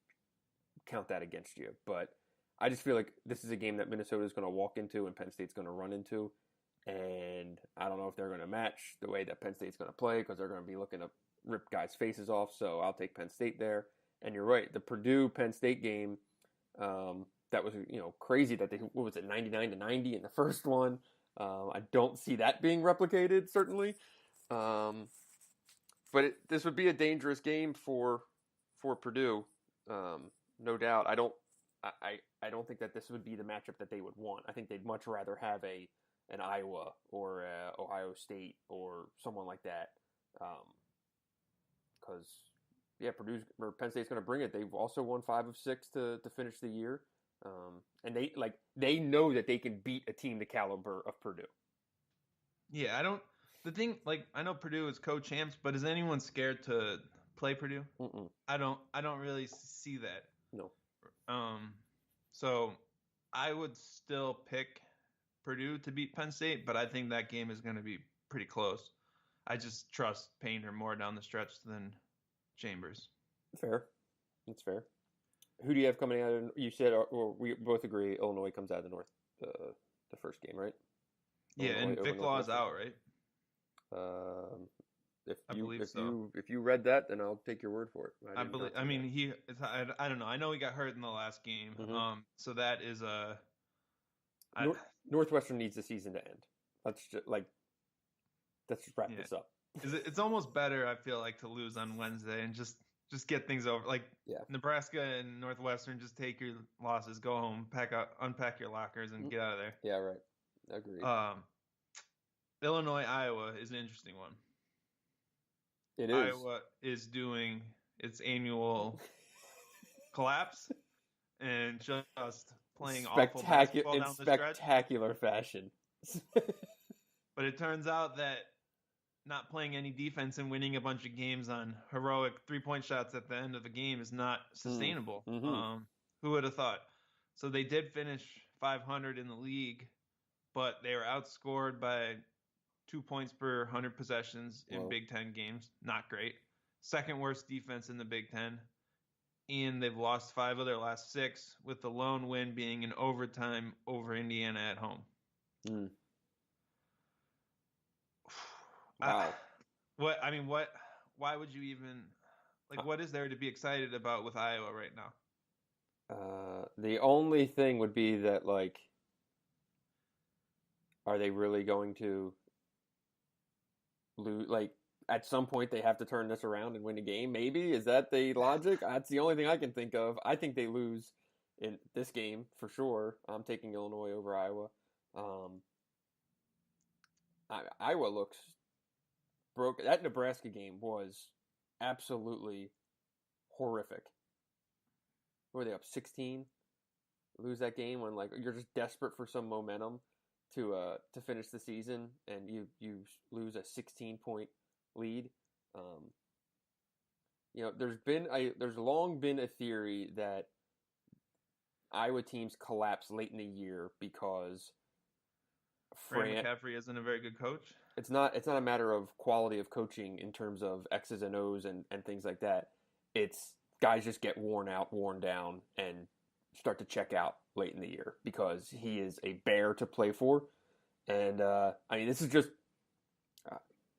count that against you, but I just feel like this is a game that Minnesota is going to walk into and Penn State's going to run into, and I don't know if they're going to match the way that Penn State's going to play, because they're going to be looking to rip guys' faces off. So I'll take Penn State there. And you're right, the Purdue-Penn State game, that was crazy that they, 99-90 in the first one. I don't see that being replicated, certainly. But this would be a dangerous game for Purdue, no doubt. I don't think that this would be the matchup that they would want. I think they'd much rather have an Iowa or Ohio State or someone like that, because Penn State's going to bring it. They've also won 5 of 6 to finish the year, and they know that they can beat a team the caliber of Purdue. Yeah, I know Purdue is co-champs, but is anyone scared to play Purdue? Mm-mm. I don't really see that. No. So I would still pick Purdue to beat Penn State, but I think that game is going to be pretty close. I just trust Painter more down the stretch than Chambers. Fair. That's fair. Who do you have coming out of, you said, or we both agree Illinois comes out of the North, the first game, right? Yeah, Illinois and Vic Law is out, right? I believe so. If you read that, then I'll take your word for it. I don't know. I know he got hurt in the last game. Mm-hmm. So that is Northwestern needs the season to end. Let's just wrap this up. It's almost better, I feel like, to lose on Wednesday and just get things over. Like, Nebraska and Northwestern, just take your losses, go home, unpack your lockers, and get out of there. Yeah, right. Agreed. Illinois, Iowa is an interesting one. It is. Iowa is doing its annual collapse and just playing awful basketball down the stretch. Spectacular fashion. But it turns out that not playing any defense and winning a bunch of games on heroic 3-point shots at the end of the game is not sustainable. Mm-hmm. Who would have thought? So they did finish 500 in the league, but they were outscored by 2 points per 100 possessions in Big Ten games. Not great. Second worst defense in the Big Ten. And they've lost 5 of their last 6, with the lone win being in overtime over Indiana at home. Wow. Why would you even, what is there to be excited about with Iowa right now? The only thing would be that, are they really going to lose? At some point they have to turn this around and win a game, maybe? Is that the logic? That's the only thing I can think of. I think they lose in this game for sure. I'm taking Illinois over Iowa. Iowa looks broke. That Nebraska game was absolutely horrific. Were they up 16? Lose that game when like you're just desperate for some momentum to finish the season, and you lose a 16-point lead. There's long been a theory that Iowa teams collapse late in the year because Fran McCaffrey isn't a very good coach. It's not a matter of quality of coaching in terms of X's and O's and things like that. It's guys just get worn out, worn down, and start to check out late in the year because he is a bear to play for. And this is just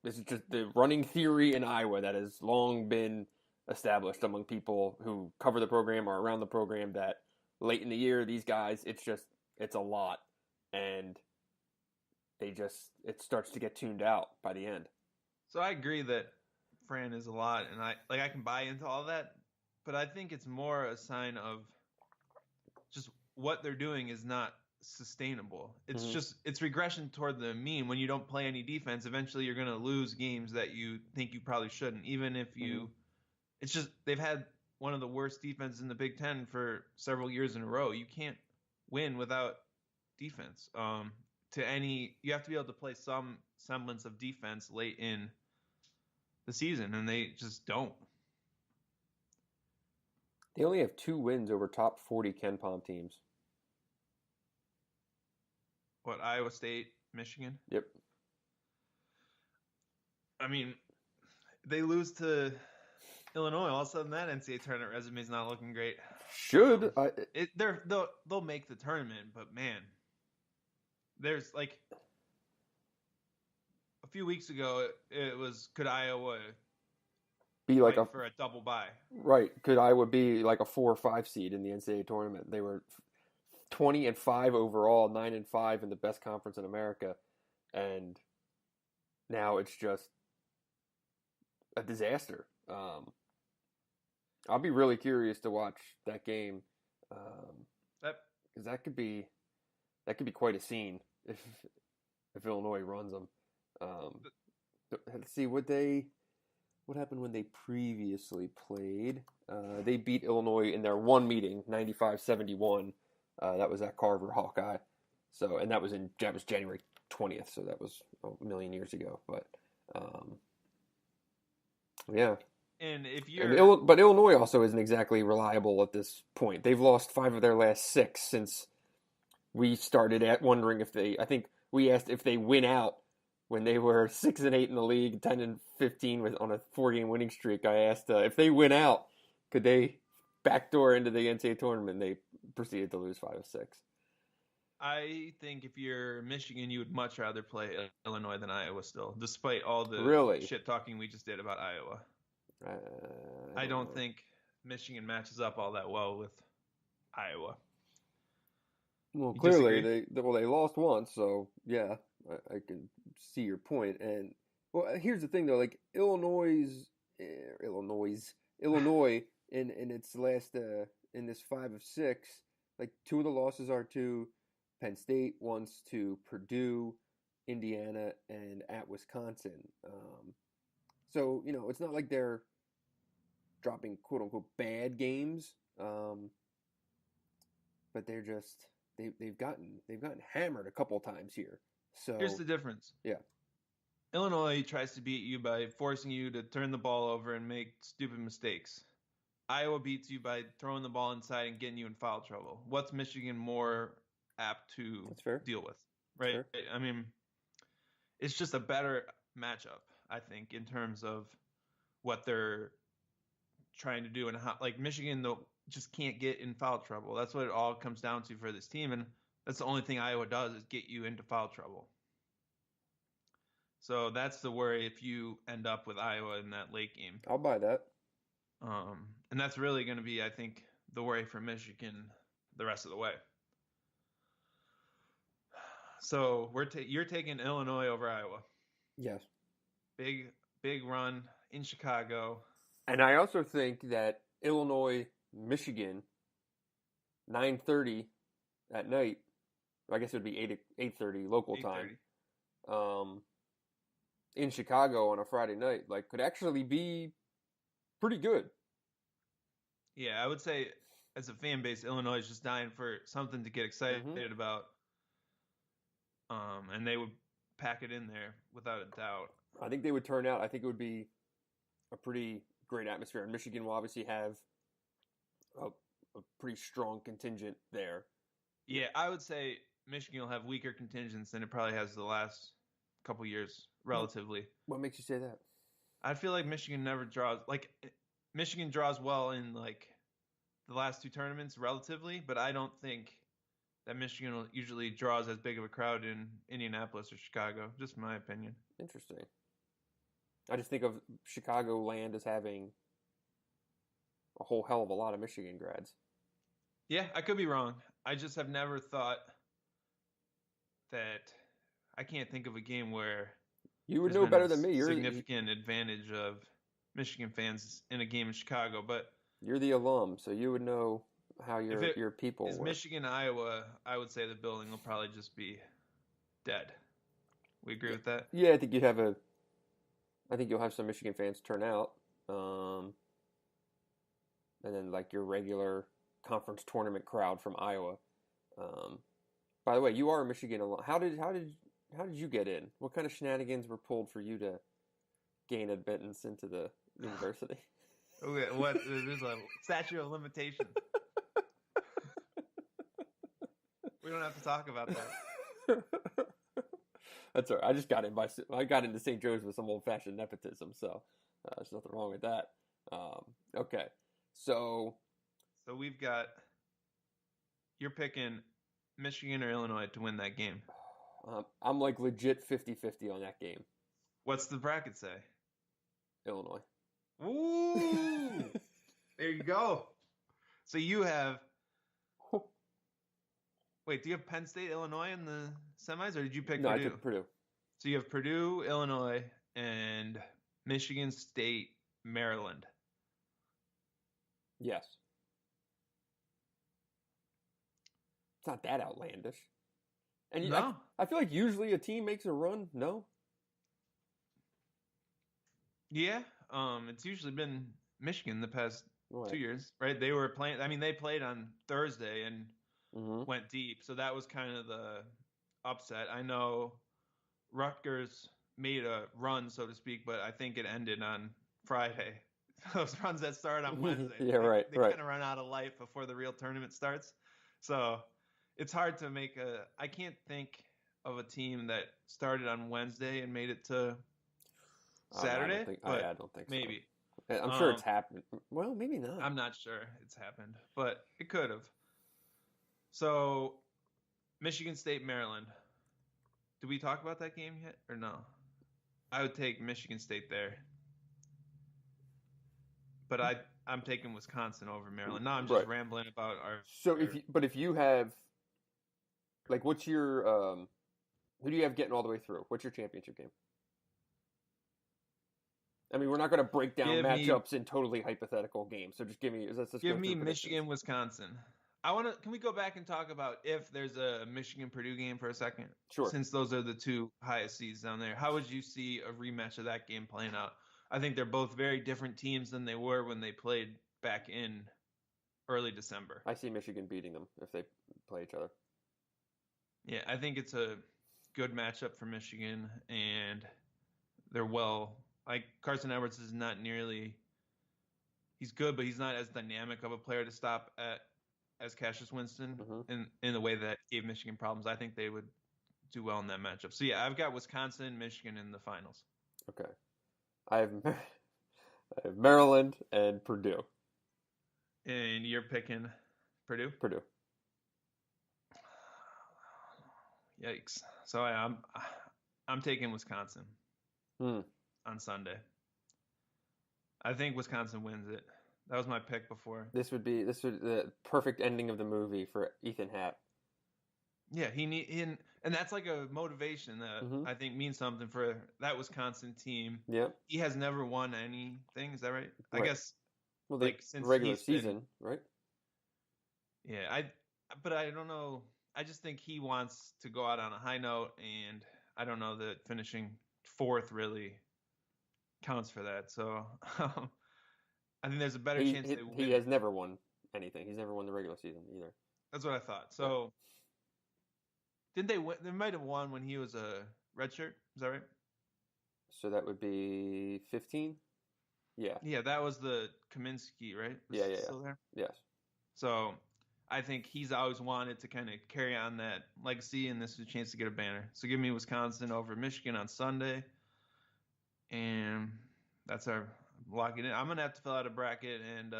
the running theory in Iowa that has long been established among people who cover the program or around the program that late in the year, these guys, it's a lot, and it starts to get tuned out by the end. So I agree that Fran is a lot, and I can buy into all that, but I think it's more a sign of just what they're doing is not sustainable. It's just it's regression toward the mean. When you don't play any defense, eventually you're going to lose games that you think you probably shouldn't, even if you it's just they've had one of the worst defenses in the Big Ten for several years in a row. You can't win without defense. You have to be able to play some semblance of defense late in the season, and they just don't. They only have 2 wins over top 40 KenPom teams. What, Iowa State, Michigan? Yep. I mean, they lose to Illinois. All of a sudden, that NCAA tournament resume is not looking great. Should they'll make the tournament, but man, there's like a few weeks ago, it was could Iowa be like for a double bye? Right? Could Iowa be like a 4 or 5 seed in the NCAA tournament? They were 20-5 overall, 9-5 in the best conference in America, and now it's just a disaster. I'll be really curious to watch that game, because that could be quite a scene if Illinois runs them. Let's see what happened when they previously played. They beat Illinois in their one meeting, 95-71. That was at Carver Hawkeye. So, and that was January 20th. So that was a million years ago. But yeah. And but Illinois also isn't exactly reliable at this point. They've lost 5 of their last 6 since we started wondering if I think we asked if they win out when they were 6-8 in the league, 10-15 on a 4-game winning streak. I asked if they win out, could they backdoor into the NCAA tournament? They proceeded to lose 5 of 6. I think if you're Michigan, you would much rather play Illinois than Iowa still, despite all the shit talking we just did about Iowa. I don't think Michigan matches up all that well with Iowa. Well, clearly they lost once, so yeah, I can see your point. And well, here's the thing though, like Illinois in its last in this 5 of 6, like 2 of the losses are to Penn State, once to Purdue, Indiana, and at Wisconsin. So it's not like they're dropping quote unquote bad games, but they're just they've gotten hammered a couple times here. So here's the difference. Yeah. Illinois tries to beat you by forcing you to turn the ball over and make stupid mistakes. Iowa beats you by throwing the ball inside and getting you in foul trouble. What's Michigan more apt to deal with? Right? I mean, it's just a better matchup, I think, in terms of what they're trying to do and how, like Michigan though just can't get in foul trouble. That's what it all comes down to for this team, and that's the only thing Iowa does is get you into foul trouble. So that's the worry if you end up with Iowa in that late game. I'll buy that. And that's really going to be, I think, the worry for Michigan the rest of the way. So you're taking Illinois over Iowa. Yes. Big run in Chicago. And I also think that Illinois, Michigan, 9:30 at night. I guess it would be 8:30 local time. In Chicago on a Friday night, like could actually be pretty good. Yeah, I would say as a fan base, Illinois is just dying for something to get excited about. And they would pack it in there without a doubt. I think they would turn out. I think it would be a pretty great atmosphere. And Michigan will obviously have a pretty strong contingent there. Yeah, I would say Michigan will have weaker contingents than it probably has the last couple years, relatively. What makes you say that? I feel like Michigan never draws Michigan draws well in the last two tournaments relatively, but I don't think that Michigan usually draws as big of a crowd in Indianapolis or Chicago. Just my opinion. Interesting. I just think of Chicagoland as having a whole hell of a lot of Michigan grads. Yeah, I could be wrong. I just have never thought that. I can't think of a game where you would know better than me. You're significant advantage of Michigan fans in a game in Chicago, but you're the alum, so you would know how your people is were. Michigan, Iowa, I would say the building will probably just be dead. We agree with that? Yeah, I think you'll have some Michigan fans turn out, and then your regular conference tournament crowd from Iowa. By the way, you are a Michigan alum. How did you get in? What kind of shenanigans were pulled for you to gain admittance into the university? Okay, what? There's a statute of limitations. We don't have to talk about that. That's all right. I just got in I got into St. Joe's with some old-fashioned nepotism, so there's nothing wrong with that. Okay, so we've got you're picking Michigan or Illinois to win that game. I'm legit 50-50 on that game. What's the bracket say? Illinois. Ooh, there you go. So you have. Wait, do you have Penn State, Illinois in the semis, or did you pick Purdue? No, I took Purdue. So you have Purdue, Illinois, and Michigan State, Maryland. Yes. It's not that outlandish. And no. I feel like usually a team makes a run. No. Yeah, it's usually been Michigan the past 2 years, right? They were playing. I mean, they played on Thursday and went deep, so that was kind of the upset. I know Rutgers made a run, so to speak, but I think it ended on Friday. Those runs that started on Wednesday, yeah, right. They kind of run out of life before the real tournament starts. So it's hard to make I can't think of a team that started on Wednesday and made it to Saturday. I don't think so. Maybe. I'm sure it's happened. Well, maybe not. I'm not sure it's happened, but it could have. So, Michigan State, Maryland. Did we talk about that game yet or no? I would take Michigan State there. But I'm taking Wisconsin over Maryland. Now I'm just rambling about our. So if you have, what's your who do you have getting all the way through? What's your championship game? I mean, we're not going to break down matchups in totally hypothetical games. So just give me Michigan, Wisconsin. Can we go back and talk about if there's a Michigan Purdue game for a second? Sure. Since those are the two highest seeds down there, how would you see a rematch of that game playing out? I think they're both very different teams than they were when they played back in early December. I see Michigan beating them if they play each other. Yeah, I think it's a good matchup for Michigan, and they're Carson Edwards is not nearly. He's good, but he's not as dynamic of a player to stop as Cassius Winston in the way that gave Michigan problems. I think they would do well in that matchup. So yeah, I've got Wisconsin, Michigan in the finals. Okay. I have Maryland and Purdue. And you're picking Purdue? Purdue. Yikes. So I'm taking Wisconsin on Sunday. I think Wisconsin wins it. That was my pick before. This would be the perfect ending of the movie for Ethan Happ. Yeah, and that's like a motivation that I think means something for that Wisconsin team. Yep. He has never won anything. Is that right? Right. I guess. Well, since regular season, right? Yeah, but I don't know. I just think he wants to go out on a high note, and I don't know that finishing fourth really counts for that. So I think there's a better chance they win. He has never won anything. He's never won the regular season either. That's what I thought. So, didn't they win? They might have won when he was a redshirt. Is that right? So that would be 15? Yeah. Yeah, that was the Kaminsky, right? Yeah. Still there? Yes. So, I think he's always wanted to kind of carry on that legacy, and this is a chance to get a banner. So, give me Wisconsin over Michigan on Sunday. And that's our lock it in. I'm going to have to fill out a bracket, and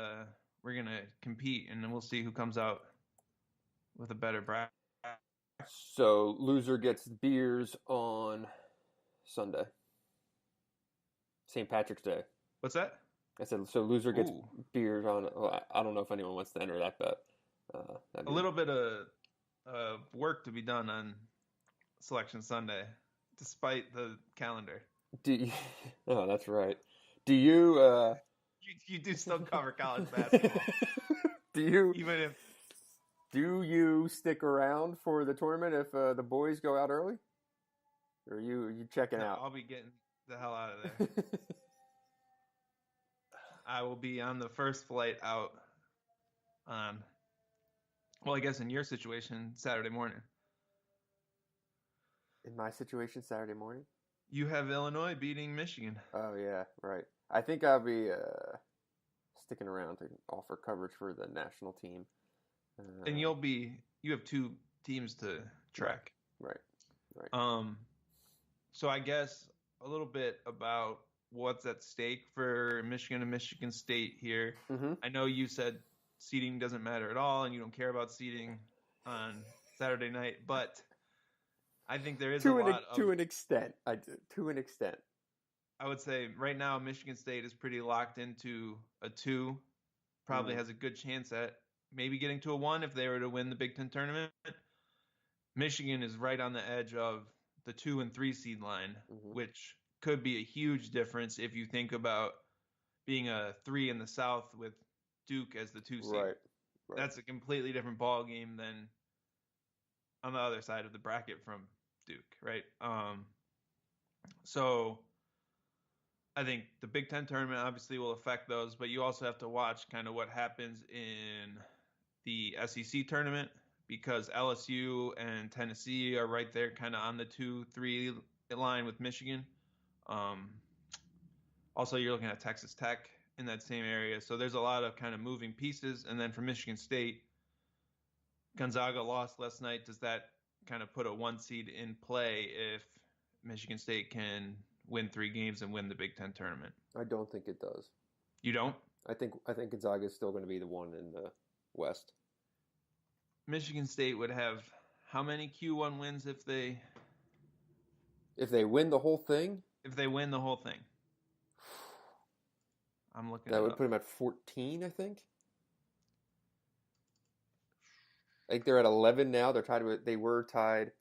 we're going to compete, and then we'll see who comes out with a better bracket. So loser gets beers on Sunday. St. Patrick's Day. What's that? I said, so loser gets Ooh. beers on, well, I don't know if anyone wants to enter that bet. A little bit of work to be done on Selection Sunday, despite the calendar. Oh, that's right. Do you... You do still cover college basketball. Do you stick around for the tournament if the boys go out early? Or are you checking out? I'll be getting the hell out of there. I will be on the first flight out on, well, I guess in your situation, Saturday morning. In my situation, Saturday morning? You have Illinois beating Michigan. Oh, yeah, right. I think I'll be sticking around to offer coverage for the national team. And you have two teams to track. Right. So I guess a little bit about what's at stake for Michigan and Michigan State here. Mm-hmm. I know you said seeding doesn't matter at all, and you don't care about seeding on Saturday night, but I think there is to an extent. I do. To an extent. I would say right now Michigan State is pretty locked into a 2. Probably has a good chance at maybe getting to a 1 if they were to win the Big Ten tournament. Michigan is right on the edge of the 2 and 3 seed line, which could be a huge difference if you think about being a 3 in the South with Duke as the 2 seed. Right. That's a completely different ball game than on the other side of the bracket from Duke, right? So I think the Big Ten tournament obviously will affect those, but you also have to watch kind of what happens in the SEC tournament because LSU and Tennessee are right there kind of on the 2-3 line with Michigan. Also, you're looking at Texas Tech in that same area. So there's a lot of kind of moving pieces. And then for Michigan State, Gonzaga lost last night. Does that kind of put a 1 seed in play if Michigan State can win 3 games and win the Big Ten tournament? I don't think it does. You don't? I think Gonzaga is still going to be the one in the West. Michigan State would have how many Q1 wins if they win the whole thing? If they win the whole thing. I'm looking That would put them at 14, I think. I think they're at 11 now. They were tied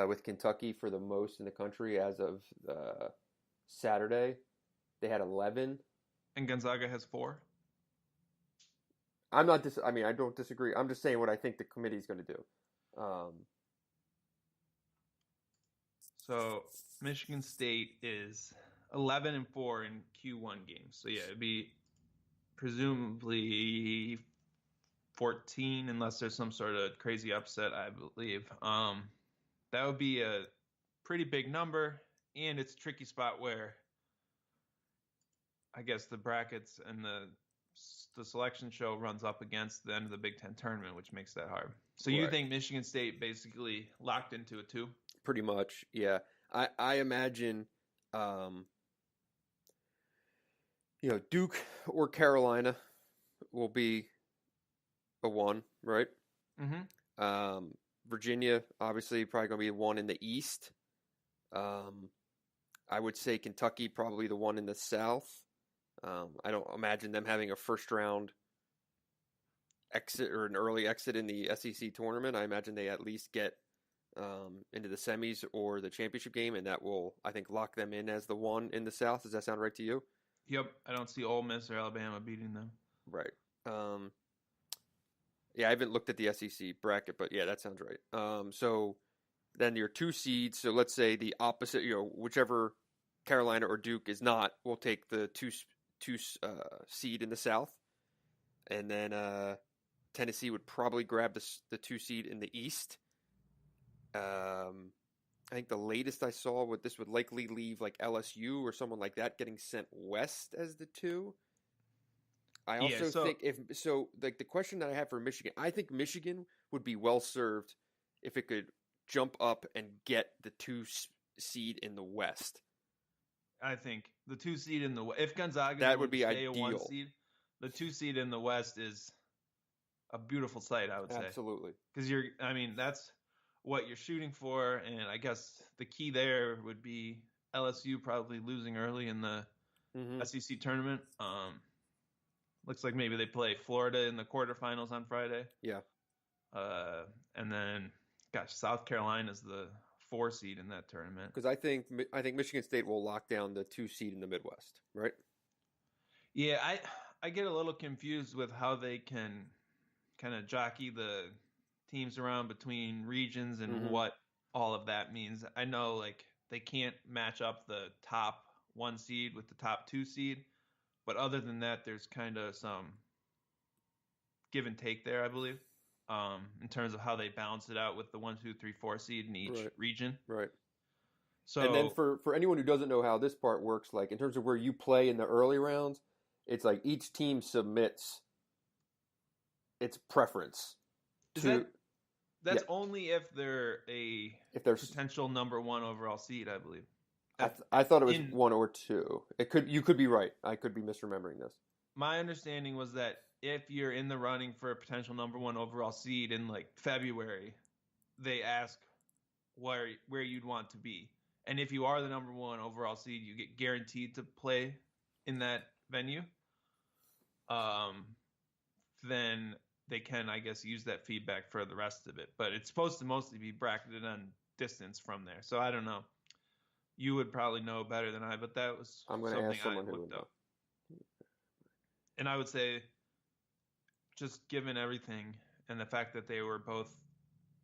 with Kentucky for the most in the country as of Saturday. They had 11. And Gonzaga has 4? I don't disagree. I'm just saying what I think the committee is going to do. So Michigan State is 11-4 in Q1 games. So yeah, it'd be presumably 14 unless there's some sort of crazy upset, I believe. That would be a pretty big number, and it's a tricky spot where I guess the brackets and the selection show runs up against the end of the Big Ten tournament, which makes that hard. So you think Michigan State basically locked into a 2? Pretty much, yeah. I imagine, Duke or Carolina will be a 1, right? Mm-hmm. Virginia, obviously, probably going to be the 1 in the East. I would say Kentucky, probably the 1 in the South. I don't imagine them having a first-round exit or an early exit in the SEC tournament. I imagine they at least get into the semis or the championship game, and that will, I think, lock them in as the 1 in the South. Does that sound right to you? Yep. I don't see Ole Miss or Alabama beating them. Right. Yeah, I haven't looked at the SEC bracket, but yeah, that sounds right. So then your 2 seeds, so let's say the opposite, whichever Carolina or Duke is not, will take the two seed in the South, and then Tennessee would probably grab the 2 seed in the East. I think the latest I saw this would likely leave like LSU or someone like that getting sent west as the 2. I also think like the question that I have for Michigan, I think Michigan would be well served if it could jump up and get the 2 seed in the West. I think the 2 seed in the West, if Gonzaga that would be stay ideal. A 1 seed, the 2 seed in the West is a beautiful sight, I would say. Absolutely. Because that's what you're shooting for, and I guess the key there would be LSU probably losing early in the SEC tournament. Looks like maybe they play Florida in the quarterfinals on Friday. Yeah. And then, South Carolina is the 4 seed in that tournament. Because I think Michigan State will lock down the 2 seed in the Midwest, right? Yeah, I get a little confused with how they can kind of jockey the teams around between regions and what all of that means. I know like they can't match up the top 1 seed with the top 2 seed, but other than that, there's kind of some give and take there, I believe, in terms of how they balance it out with the 1, 2, 3, 4 seed in each region. Right. So, and then for anyone who doesn't know how this part works, like in terms of where you play in the early rounds, it's like each team submits its preference. That's only if they're potential number 1 overall seed, I believe. I thought it was 1 or 2. You could be right. I could be misremembering this. My understanding was that if you're in the running for a potential number 1 overall seed in like February, they ask where you'd want to be. And if you are the number 1 overall seed, you get guaranteed to play in that venue. Then they can, I guess, use that feedback for the rest of it. But it's supposed to mostly be bracketed on distance from there. So I don't know. You would probably know better than I, but that was something I looked up. And I would say, just given everything and the fact that they were both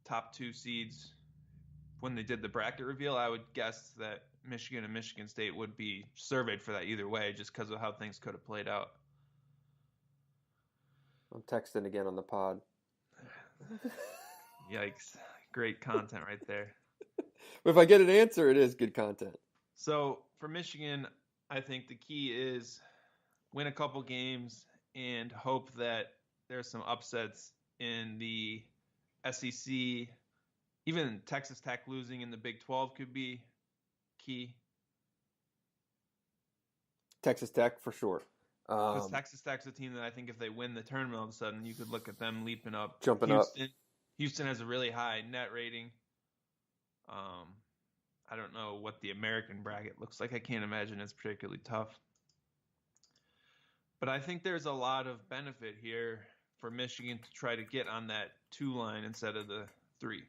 top 2 seeds when they did the bracket reveal, I would guess that Michigan and Michigan State would be surveyed for that either way, just because of how things could have played out. I'm texting again on the pod. Yikes. Great content right there. But if I get an answer, it is good content. So for Michigan, I think the key is win a couple games and hope that there's some upsets in the SEC. Even Texas Tech losing in the Big 12 could be key. Texas Tech, for sure. Because Texas Tech's a team that I think if they win the tournament, all of a sudden you could look at them leaping up. Jumping up. Houston has a really high net rating. I don't know what the American bracket looks like. I can't imagine it's particularly tough. But I think there's a lot of benefit here for Michigan to try to get on that 2 line instead of the 3,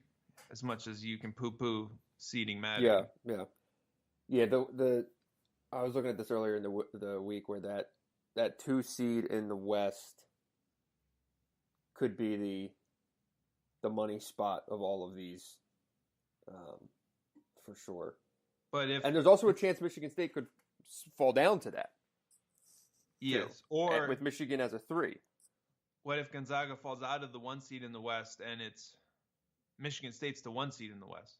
as much as you can poo-poo seeding matter. Yeah. I was looking at this earlier in the week where that 2 seed in the West could be the money spot of all of these, for sure. And there's also a chance Michigan State could fall down to that. Yes, too, or with Michigan as a 3. What if Gonzaga falls out of the 1 seed in the West and it's Michigan State's the 1 seed in the West,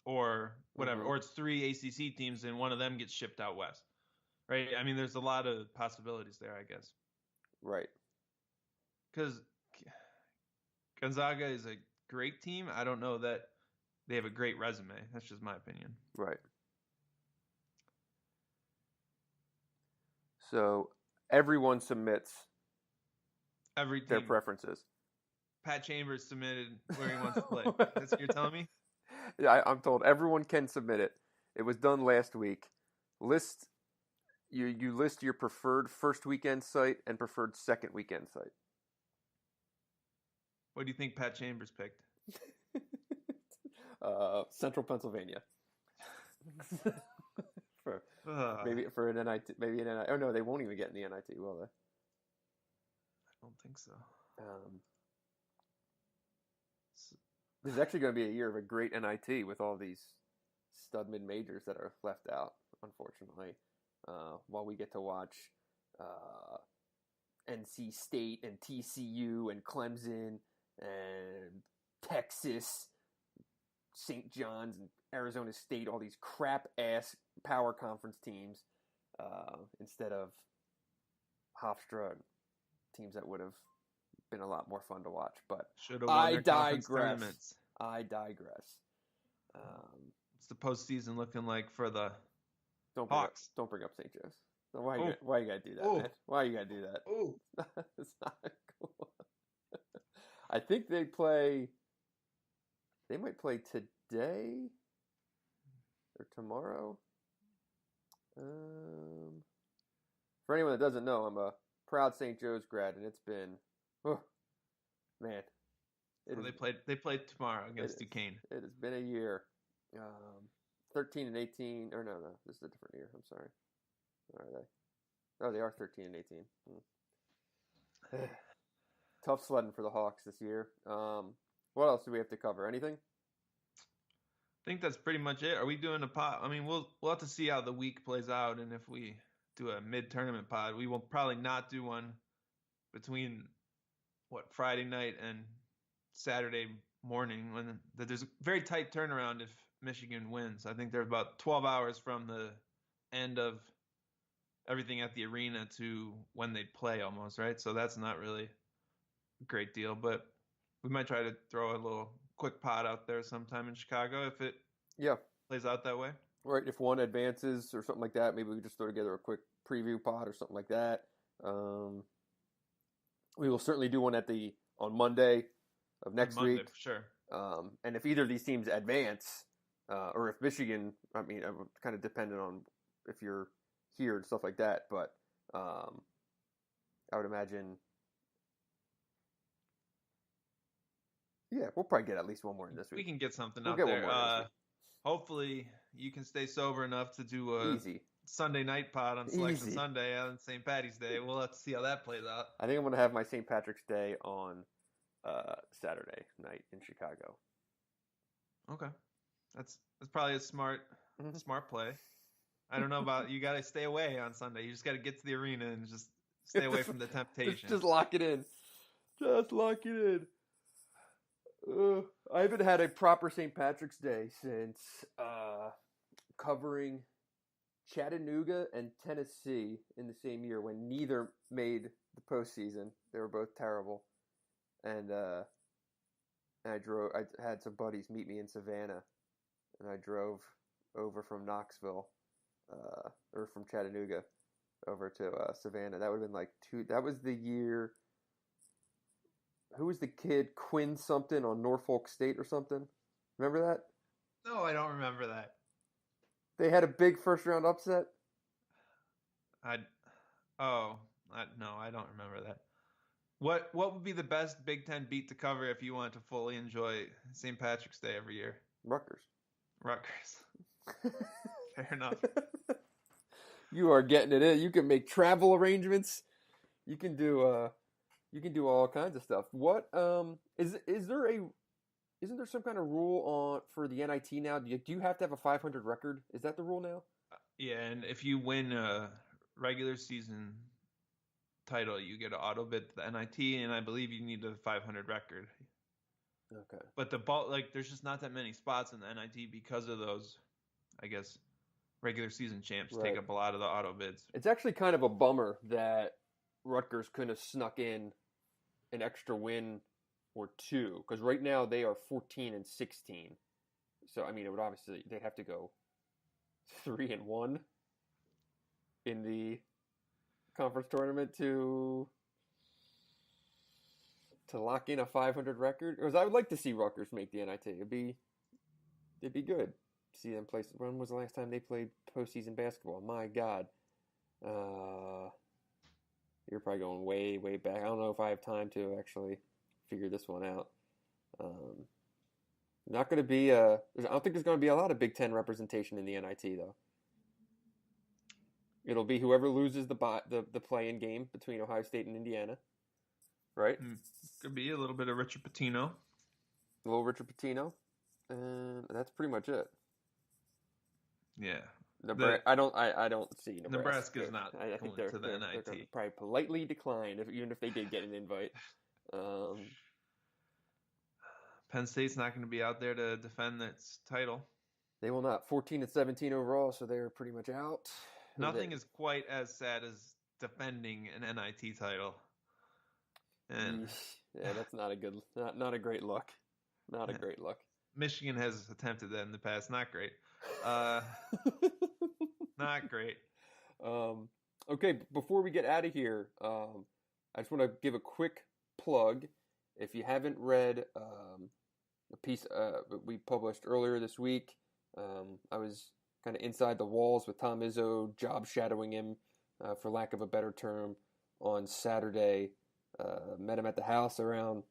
or whatever, or it's 3 ACC teams and one of them gets shipped out west, right? I mean, there's a lot of possibilities there, I guess. Right. Because Gonzaga is a great team. I don't know that they have a great resume. That's just my opinion. Right. So everyone submits their preferences. Pat Chambers submitted where he wants to play. That's what you're telling me? Yeah, I'm told everyone can submit it. It was done last week. You list your preferred first weekend site and preferred second weekend site. What do you think Pat Chambers picked? Central Pennsylvania. Maybe for an NIT. Maybe an NIT. Oh no, they won't even get in the NIT, will they? I don't think so. This is actually going to be a year of a great NIT with all these stud mid majors that are left out, unfortunately. While we get to watch NC State and TCU and Clemson and Texas, St. John's and Arizona State, all these crap-ass power conference teams instead of Hofstra and teams that would have been a lot more fun to watch. But I digress. I digress. What's the postseason looking like for the Hawks? Don't bring up St. Joe's. Why you gotta do that, man? Why you gotta do that? Oh, It's not cool. I think they might play today or tomorrow. For anyone that doesn't know, I'm a proud St. Joe's grad, and it's been, man. They played tomorrow against Duquesne. It has been a year. 13 and 18. Or no, this is a different year. I'm sorry. Are they? Oh, they are 13 and 18. Tough sledding for the Hawks this year. What else do we have to cover? Anything? I think that's pretty much it. Are we doing a pod? I mean, we'll have to see how the week plays out, and if we do a mid-tournament pod, we will probably not do one between Friday night and Saturday morning when there's a very tight turnaround if Michigan wins. I think they're about 12 hours from the end of everything at the arena to when they play almost, right? So that's not really a great deal, but we might try to throw a little quick pod out there sometime in Chicago if it plays out that way. Right, if one advances or something like that, maybe we just throw together a quick preview pod or something like that. We will certainly do one on Monday of next week. For sure. And if either of these teams advance, or if Michigan, I mean, kind of dependent on if you're here and stuff like that, but I would imagine, we'll probably get at least one more in this week. We can get something out there. Hopefully, you can stay sober enough to do a Sunday night pod on Selection Sunday on St. Patty's Day. We'll have to see how that plays out. I think I'm going to have my St. Patrick's Day on Saturday night in Chicago. Okay, that's probably a smart play. I don't know about you. Got to stay away on Sunday. You just got to get to the arena and just stay away from the temptation. Just lock it in. Just lock it in. I haven't had a proper St. Patrick's Day since covering Chattanooga and Tennessee in the same year when neither made the postseason. They were both terrible, and I had some buddies meet me in Savannah, and I drove over from Knoxville, or from Chattanooga, over to Savannah. That would have been that was the year. Who was the kid? Quinn something on Norfolk State or something? Remember that? No, I don't remember that. They had a big first round upset. No, I don't remember that. What would be the best Big Ten beat to cover if you want to fully enjoy St. Patrick's Day every year? Rutgers. Fair enough. You are getting it in. You can make travel arrangements. You can do all kinds of stuff. What isn't there some kind of rule for the NIT now? Do you have to have a 500 record? Is that the rule now? Yeah, and if you win a regular season title, you get an auto bid to the NIT, and I believe you need a 500 record. Okay. But there's just not that many spots in the NIT because of those, I guess, regular season champs take up a lot of the auto bids. It's actually kind of a bummer that Rutgers couldn't have snuck in an extra win or two, because right now they are 14 and 16. So I mean, it would obviously they'd have to go 3-1 in the conference tournament to lock in a 500 record. Because I would like to see Rutgers make the NIT. It'd be good to see them play. When was the last time they played postseason basketball? My God. You're probably going way, way back. I don't know if I have time to actually figure this one out. Not going to be I don't think there's going to be a lot of Big Ten representation in the NIT though. It'll be whoever loses the play-in game between Ohio State and Indiana, right? Could be a little bit of Richard Pitino. A little Richard Pitino, and that's pretty much it. Yeah, I don't see Nebraska. Nebraska's not I think going to the they're NIT. going to probably politely decline even if they did get an invite. Penn State's not going to be out there to defend its title. They will not. 14-17 overall, so they're pretty much out. Nothing is quite as sad as defending an NIT title. And yeah, that's not a great look. Not a great look. Michigan has attempted that in the past. Not great. Not great. Okay, before we get out of here, I just want to give a quick plug. If you haven't read a piece we published earlier this week, I was kind of inside the walls with Tom Izzo, job shadowing him, for lack of a better term, on Saturday. Met him at the house around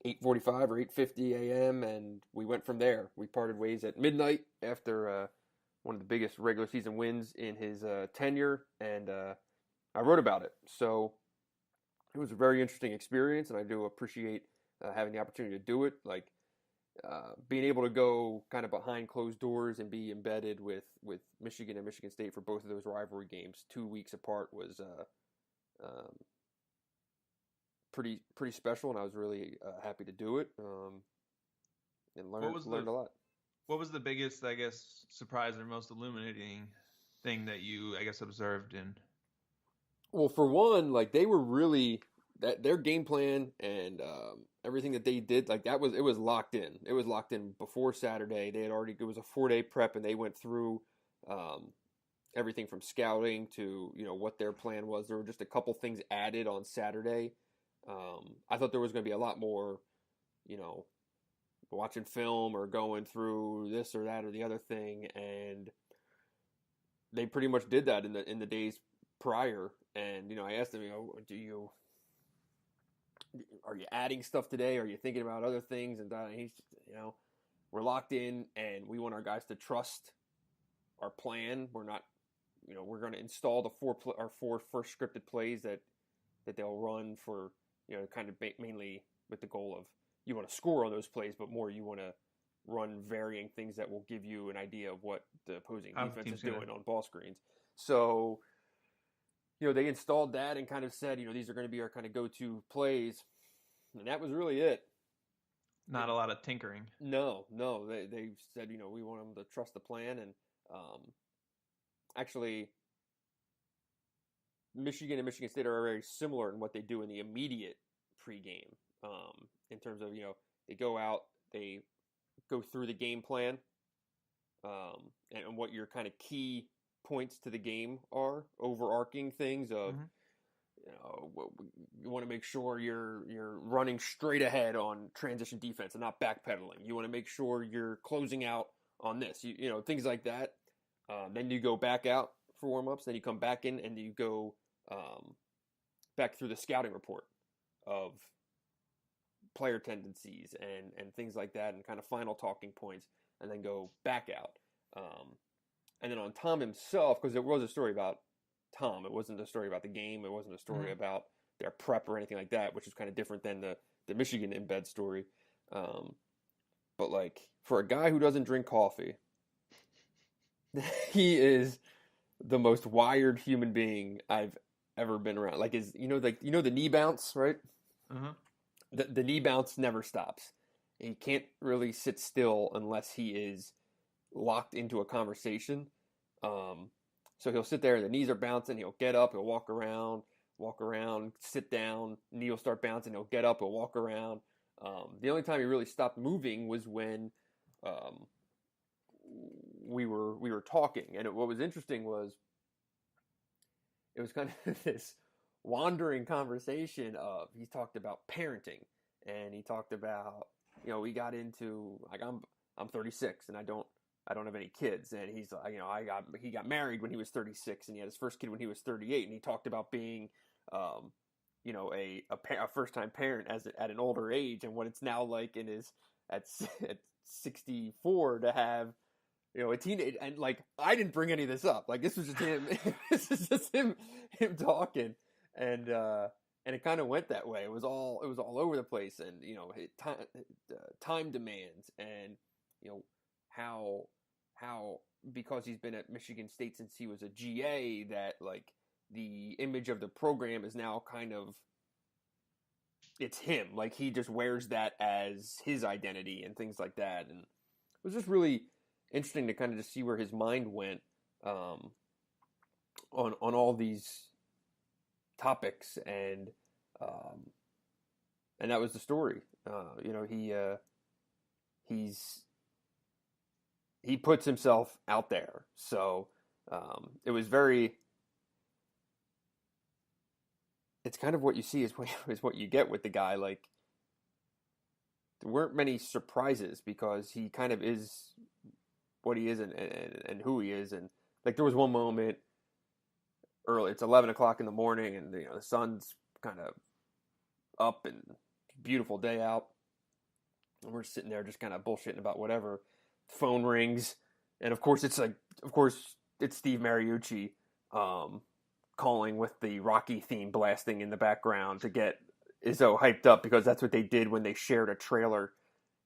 8:45 or 8:50 a.m. and we went from there. We parted ways at midnight after one of the biggest regular season wins in his tenure, and I wrote about it. So it was a very interesting experience, and I do appreciate having the opportunity to do it. Like being able to go kind of behind closed doors and be embedded with Michigan and Michigan State for both of those rivalry games 2 weeks apart was pretty special, and I was really happy to do it and learned a lot. What was the biggest, I guess, surprise or most illuminating thing that you, I guess, observed in? Well, for one, like they were really their game plan and everything that they did, like it was locked in. It was locked in before Saturday. It was a 4-day prep, and they went through everything from scouting to what their plan was. There were just a couple things added on Saturday. I thought there was going to be a lot more, watching film or going through this or that or the other thing, and they pretty much did that in the days prior. And I asked them, are you adding stuff today? Are you thinking about other things? And he's, we're locked in, and we want our guys to trust our plan. We're not, we're going to install our four first scripted plays that they'll run for, kind of mainly with the goal of you want to score on those plays, but more you want to run varying things that will give you an idea of what the opposing defense is doing on ball screens. So, they installed that and kind of said, these are going to be our kind of go-to plays. And that was really it. Not a lot of tinkering. No. They said, we want them to trust the plan. And actually, Michigan and Michigan State are very similar in what they do in the immediate pregame. In terms of, they go out, they go through the game plan, and what your kind of key points to the game are, overarching things of, you want to make sure you're running straight ahead on transition defense and not backpedaling. You want to make sure you're closing out on this, things like that. Then you go back out for warm-ups, then you come back in and you go back through the scouting report of player tendencies and things like that, and kind of final talking points, and then go back out. And then on Tom himself, because it was a story about Tom. It wasn't a story about the game. It wasn't a story about their prep or anything like that, which is kind of different than the Michigan embed story. But like for a guy who doesn't drink coffee, he is the most wired human being I've ever been around. Like the knee bounce, right? The knee bounce never stops. He can't really sit still unless he is locked into a conversation. So he'll sit there and the knees are bouncing. He'll get up. He'll walk around, sit down. Knee will start bouncing. He'll get up. He'll walk around. The only time he really stopped moving was when we were talking. And what was interesting was it was kind of this wandering conversation of, he talked about parenting, and he talked about, we got into, like, I'm 36 and I don't have any kids, and he's like, he got married when he was 36 and he had his first kid when he was 38, and he talked about being a first-time parent at an older age, and what it's now like at 64 to have a teenage. And like, I didn't bring any of this up. Like, this was just him. This is just him talking, and it kind of went that way. It was all over the place, and time demands, and how because he's been at Michigan State since he was a GA, that like the image of the program is now kind of, it's him. Like he just wears that as his identity and things like that. And it was just really interesting to kind of just see where his mind went on all these topics, and that was the story. You know, he puts himself out there, so it was very. It's kind of what you see is what you get with the guy. Like, there weren't many surprises because he kind of is what he is and who he is. And like, there was one moment early, it's 11 o'clock in the morning, and the sun's kind of up and beautiful day out. And we're sitting there just kind of bullshitting about whatever. Phone rings, and of course it's Steve Mariucci calling with the Rocky theme blasting in the background to get Izzo hyped up, because that's what they did when they shared a trailer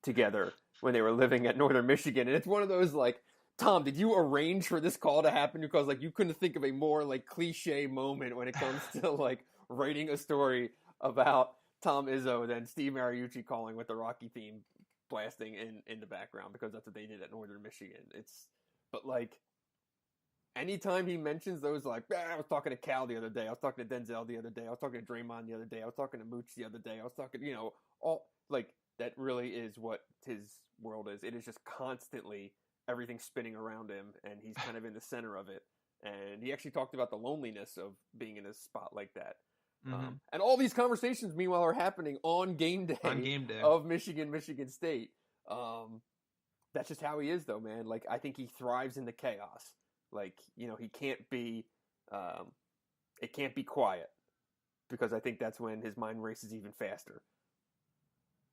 together when they were living at Northern Michigan. And it's one of those, like, Tom, did you arrange for this call to happen? Because like you couldn't think of a more like cliche moment when it comes to like writing a story about Tom Izzo than Steve Mariucci calling with the Rocky theme blasting in the background, because that's what they did at Northern Michigan. But like, anytime he mentions those, like, I was talking to Cal the other day, I was talking to Denzel the other day, I was talking to Draymond the other day, I was talking to Mooch the other day, I was talking, all, like, that really is what his world is. It is just constantly everything spinning around him, and he's kind of in the center of it. And he actually talked about the loneliness of being in a spot like that. Mm-hmm. And all these conversations, meanwhile, are happening on game day of Michigan State. That's just how he is, though, man. Like, I think he thrives in the chaos. Like, he can't be, it can't be quiet, because I think that's when his mind races even faster.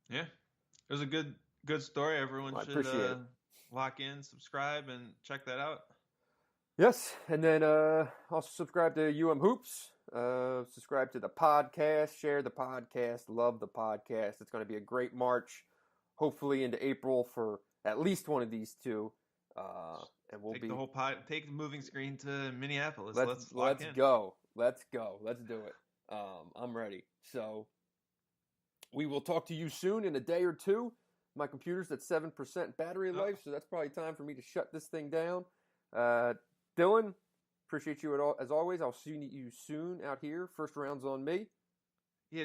Yeah, it was a good story. Everyone should lock in, subscribe, and check that out. Yes, and then also subscribe to Hoops. Subscribe to the podcast, share the podcast, love the podcast. It's going to be a great March, hopefully into April for at least one of these two. And we'll take the moving screen to Minneapolis. Let's go. Let's do it. I'm ready. So we will talk to you soon in a day or two. My computer's at 7% battery life, so that's probably time for me to shut this thing down. Dylan, appreciate you as always. I'll see you soon out here. First round's on me. Yeah,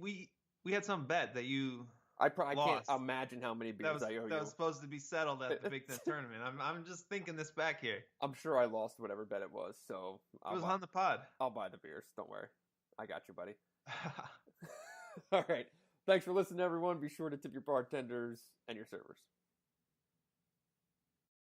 we had some bet that you. I can't imagine how many beers I owe you. That was supposed to be settled at the Big Ten tournament. I'm just thinking this back here. I'm sure I lost whatever bet it was, so it was on the pod. I'll buy the beers. Don't worry. I got you, buddy. All right. Thanks for listening, everyone. Be sure to tip your bartenders and your servers.